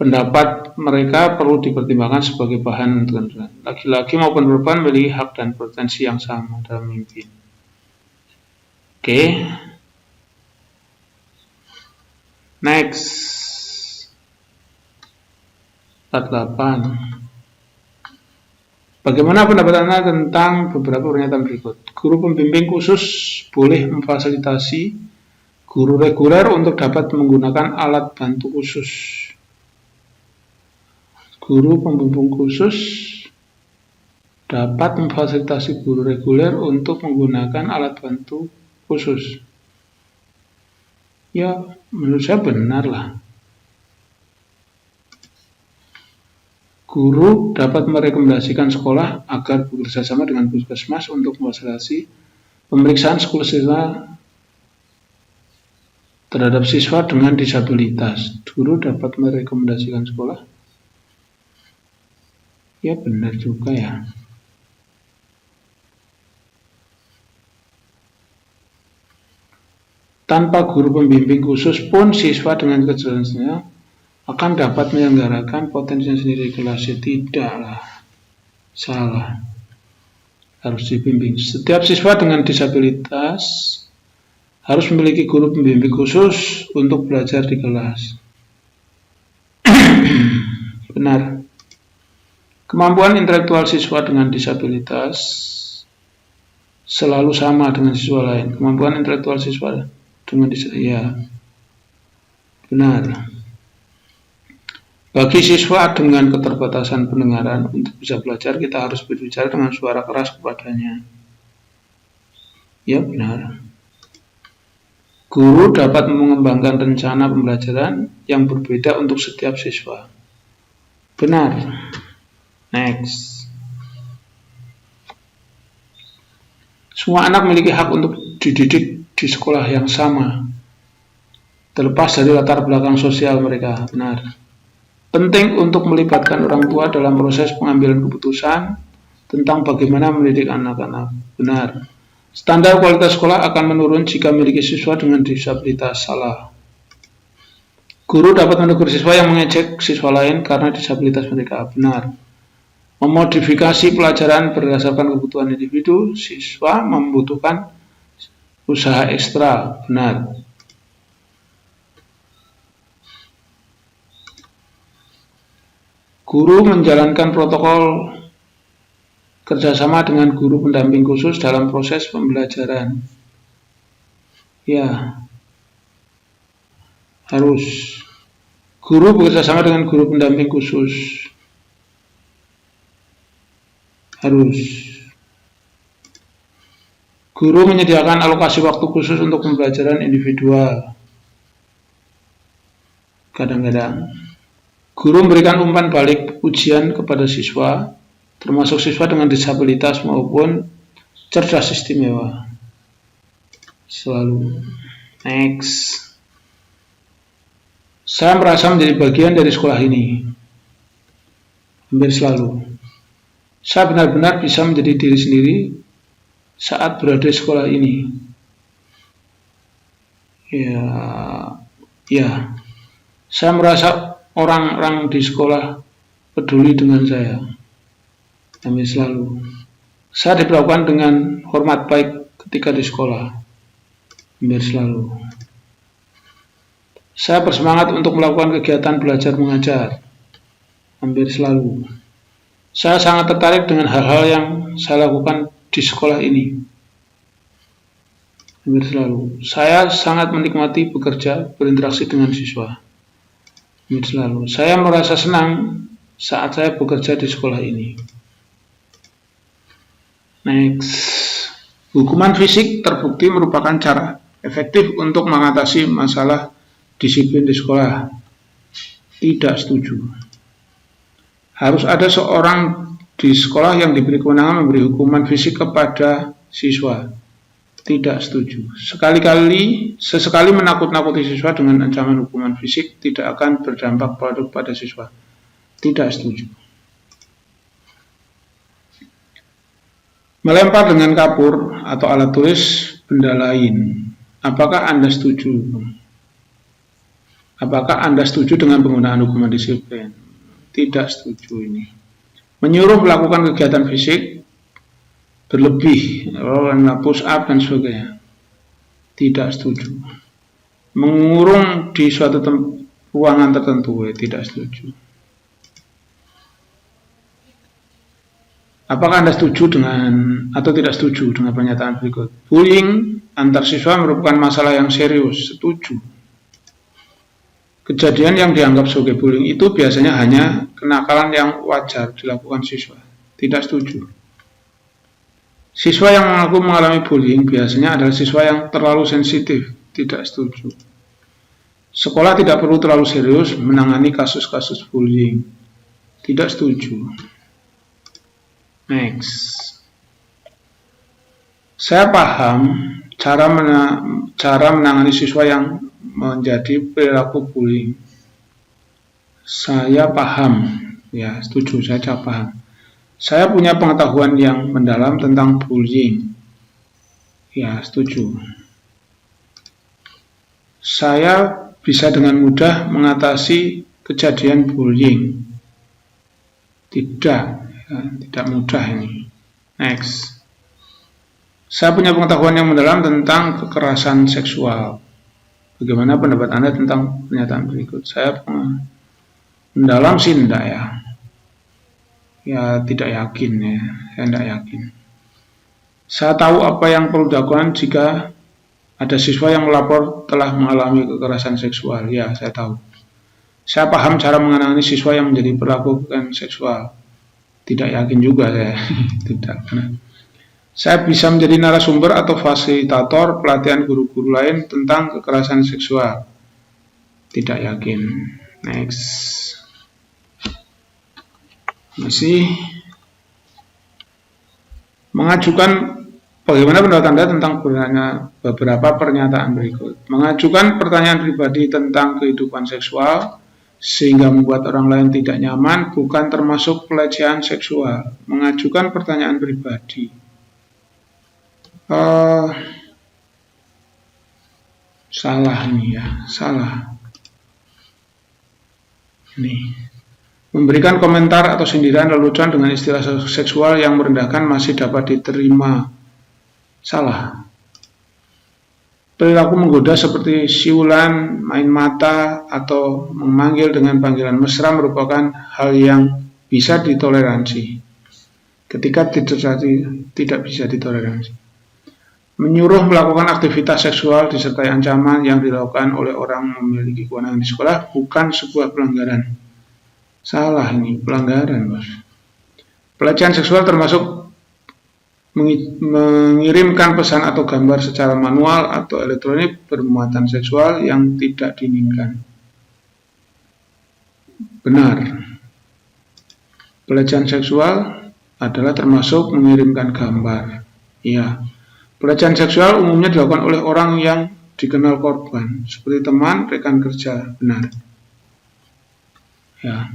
pendapat mereka perlu dipertimbangkan sebagai bahan untuk laki-laki maupun perempuan memiliki hak dan potensi yang sama dalam memimpin. Oke. Next. 48. Bagaimana pendapat Anda tentang beberapa pernyataan berikut? Guru pembimbing khusus boleh memfasilitasi guru reguler untuk dapat menggunakan alat bantu khusus. Guru pembimbing khusus dapat memfasilitasi guru reguler untuk menggunakan alat bantu khusus. Ya, menurut saya benar lah. Guru dapat merekomendasikan sekolah agar bekerjasama dengan puskesmas untuk memfasilitasi pemeriksaan sekolah siswa terhadap siswa dengan disabilitas. Guru dapat merekomendasikan sekolah. Ya benar juga ya. Tanpa guru pembimbing khusus pun siswa dengan kecerdasannya akan dapat menyelenggarakan potensinya sendiri di kelasnya. Tidaklah, salah. Harus dibimbing. Setiap siswa dengan disabilitas harus memiliki guru pembimbing khusus untuk belajar di kelas. Benar. Kemampuan intelektual siswa dengan disabilitas selalu sama dengan siswa lain. Kemampuan intelektual siswa dengan disabilitas, ya. Benar. Bagi siswa dengan keterbatasan pendengaran, untuk bisa belajar kita harus berbicara dengan suara keras kepadanya. Ya, benar. Guru dapat mengembangkan rencana pembelajaran yang berbeda untuk setiap siswa. Benar. Next. Semua anak memiliki hak untuk dididik di sekolah yang sama, terlepas dari latar belakang sosial mereka. Benar. Penting untuk melibatkan orang tua dalam proses pengambilan keputusan tentang bagaimana mendidik anak-anak. Benar. Standar kualitas sekolah akan menurun jika memiliki siswa dengan disabilitas. Salah. Guru dapat menegur siswa yang mengejek siswa lain karena disabilitas mereka. Benar. Memodifikasi pelajaran berdasarkan kebutuhan individu, siswa membutuhkan usaha ekstra. Benar. Guru menjalankan protokol kerjasama dengan guru pendamping khusus dalam proses pembelajaran. Ya, harus. Guru bekerjasama dengan guru pendamping khusus. Harus. Guru menyediakan alokasi waktu khusus untuk pembelajaran individual. Kadang-kadang. Guru memberikan umpan balik ujian kepada siswa, termasuk siswa dengan disabilitas maupun cerdas istimewa. Selalu. Next. Saya merasa menjadi bagian dari sekolah ini. Hampir selalu. Saya benar-benar bisa menjadi diri sendiri saat berada di sekolah ini. Ya. Saya merasa orang-orang di sekolah peduli dengan saya. Hampir selalu. Saya diperlakukan dengan hormat baik ketika di sekolah. Hampir selalu. Saya bersemangat untuk melakukan kegiatan belajar mengajar. Hampir selalu. Saya sangat tertarik dengan hal-hal yang saya lakukan di sekolah ini. Hampir selalu. Saya sangat menikmati bekerja, berinteraksi dengan siswa. Hampir selalu. Saya merasa senang saat saya bekerja di sekolah ini. Next. Hukuman fisik terbukti merupakan cara efektif untuk mengatasi masalah disiplin di sekolah. Tidak setuju. Harus ada seorang di sekolah yang diberi kewenangan memberi hukuman fisik kepada siswa. Tidak setuju. Sesekali menakut-nakuti siswa dengan ancaman hukuman fisik tidak akan berdampak pada siswa. Tidak setuju. Melempar dengan kapur atau alat tulis benda lain. Apakah Anda setuju? Apakah Anda setuju dengan penggunaan hukuman disiplin? Tidak setuju ini. Menyuruh melakukan kegiatan fisik berlebih, push up dan sebagainya. Tidak setuju. Mengurung di suatu ruangan tertentu, tidak setuju. Apakah Anda setuju dengan atau tidak setuju dengan pernyataan berikut? Bullying antar siswa merupakan masalah yang serius. Setuju. Kejadian yang dianggap sebagai bullying itu biasanya hanya kenakalan yang wajar dilakukan siswa. Tidak setuju. Siswa yang mengaku mengalami bullying biasanya adalah siswa yang terlalu sensitif. Tidak setuju. Sekolah tidak perlu terlalu serius menangani kasus-kasus bullying. Tidak setuju. Next. Saya paham cara menangani siswa yang menjadi perilaku bullying. Saya paham. Ya, setuju, saya paham. Saya punya pengetahuan yang mendalam tentang bullying. Ya, setuju. Saya bisa dengan mudah mengatasi kejadian bullying. Tidak, ya, tidak mudah ini. Next. Saya punya pengetahuan yang mendalam tentang kekerasan seksual. Bagaimana pendapat Anda tentang pernyataan berikut? Saya mendalam sih enggak ya. Ya tidak yakin ya. Saya enggak yakin. Saya tahu apa yang perlu dilakukan jika ada siswa yang melapor telah mengalami kekerasan seksual. Ya, saya tahu. Saya paham cara menangani siswa yang menjadi pelaku kekerasan seksual. Tidak yakin juga saya. Tidak. Saya bisa menjadi narasumber atau fasilitator pelatihan guru-guru lain tentang kekerasan seksual. Tidak yakin. Next. Masih. Mengajukan, bagaimana pendapat Anda tentang beberapa pernyataan berikut? Mengajukan pertanyaan pribadi tentang kehidupan seksual sehingga membuat orang lain tidak nyaman bukan termasuk pelecehan seksual. Mengajukan pertanyaan pribadi. Salah nih ya, salah. Nih. Memberikan komentar atau sindiran lelucon dengan istilah seksual yang merendahkan masih dapat diterima. Salah. Perilaku menggoda seperti siulan, main mata, atau memanggil dengan panggilan mesra merupakan hal yang bisa ditoleransi. Ketika tidak bisa ditoleransi. Menyuruh melakukan aktivitas seksual disertai ancaman yang dilakukan oleh orang memiliki kewenangan di sekolah bukan sebuah pelanggaran. Salah ini, pelanggaran, bos. Pelecehan seksual termasuk mengirimkan pesan atau gambar secara manual atau elektronik bermuatan seksual yang tidak diinginkan. Benar. Pelecehan seksual adalah termasuk mengirimkan gambar. Iya. Pelecehan seksual umumnya dilakukan oleh orang yang dikenal korban, seperti teman, rekan kerja. Benar. Ya.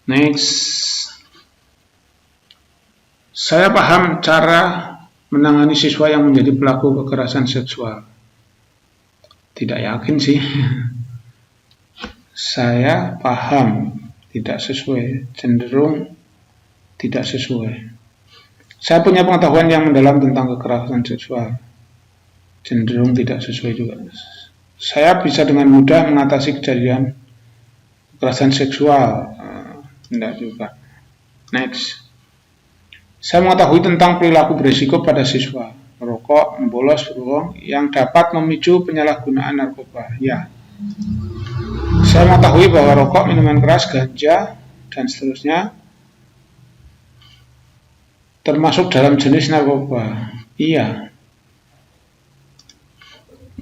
Next. Saya paham cara menangani siswa yang menjadi pelaku kekerasan seksual. Tidak yakin sih. Saya paham, tidak sesuai, cenderung tidak sesuai. Saya punya pengetahuan yang mendalam tentang kekerasan seksual. Cenderung tidak sesuai juga. Saya bisa dengan mudah mengatasi kejadian kekerasan seksual. Tidak juga. Next. Saya mengetahui tentang perilaku berisiko pada siswa. Merokok, membolos, beruang yang dapat memicu penyalahgunaan narkoba. Ya. Saya mengetahui bahwa rokok, minuman keras, ganja, dan seterusnya termasuk dalam jenis narkoba. Iya.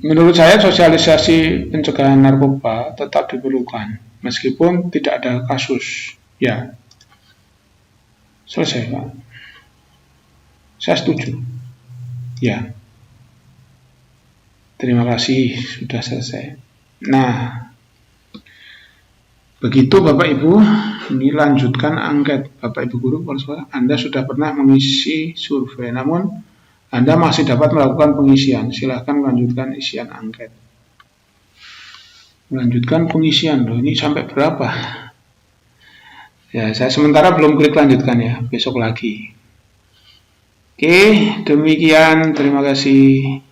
Menurut saya sosialisasi pencegahan narkoba tetap diperlukan meskipun tidak ada kasus. Ya. Selesai, Pak. Saya setuju. Ya. Terima kasih sudah selesai. Nah, begitu Bapak Ibu, ini lanjutkan angket. Bapak Ibu guru, Anda sudah pernah mengisi survei, namun Anda masih dapat melakukan pengisian. Silahkan melanjutkan isian angket. Melanjutkan pengisian, loh ini sampai berapa? Ya, saya sementara belum klik lanjutkan ya, besok lagi. Oke, demikian, terima kasih.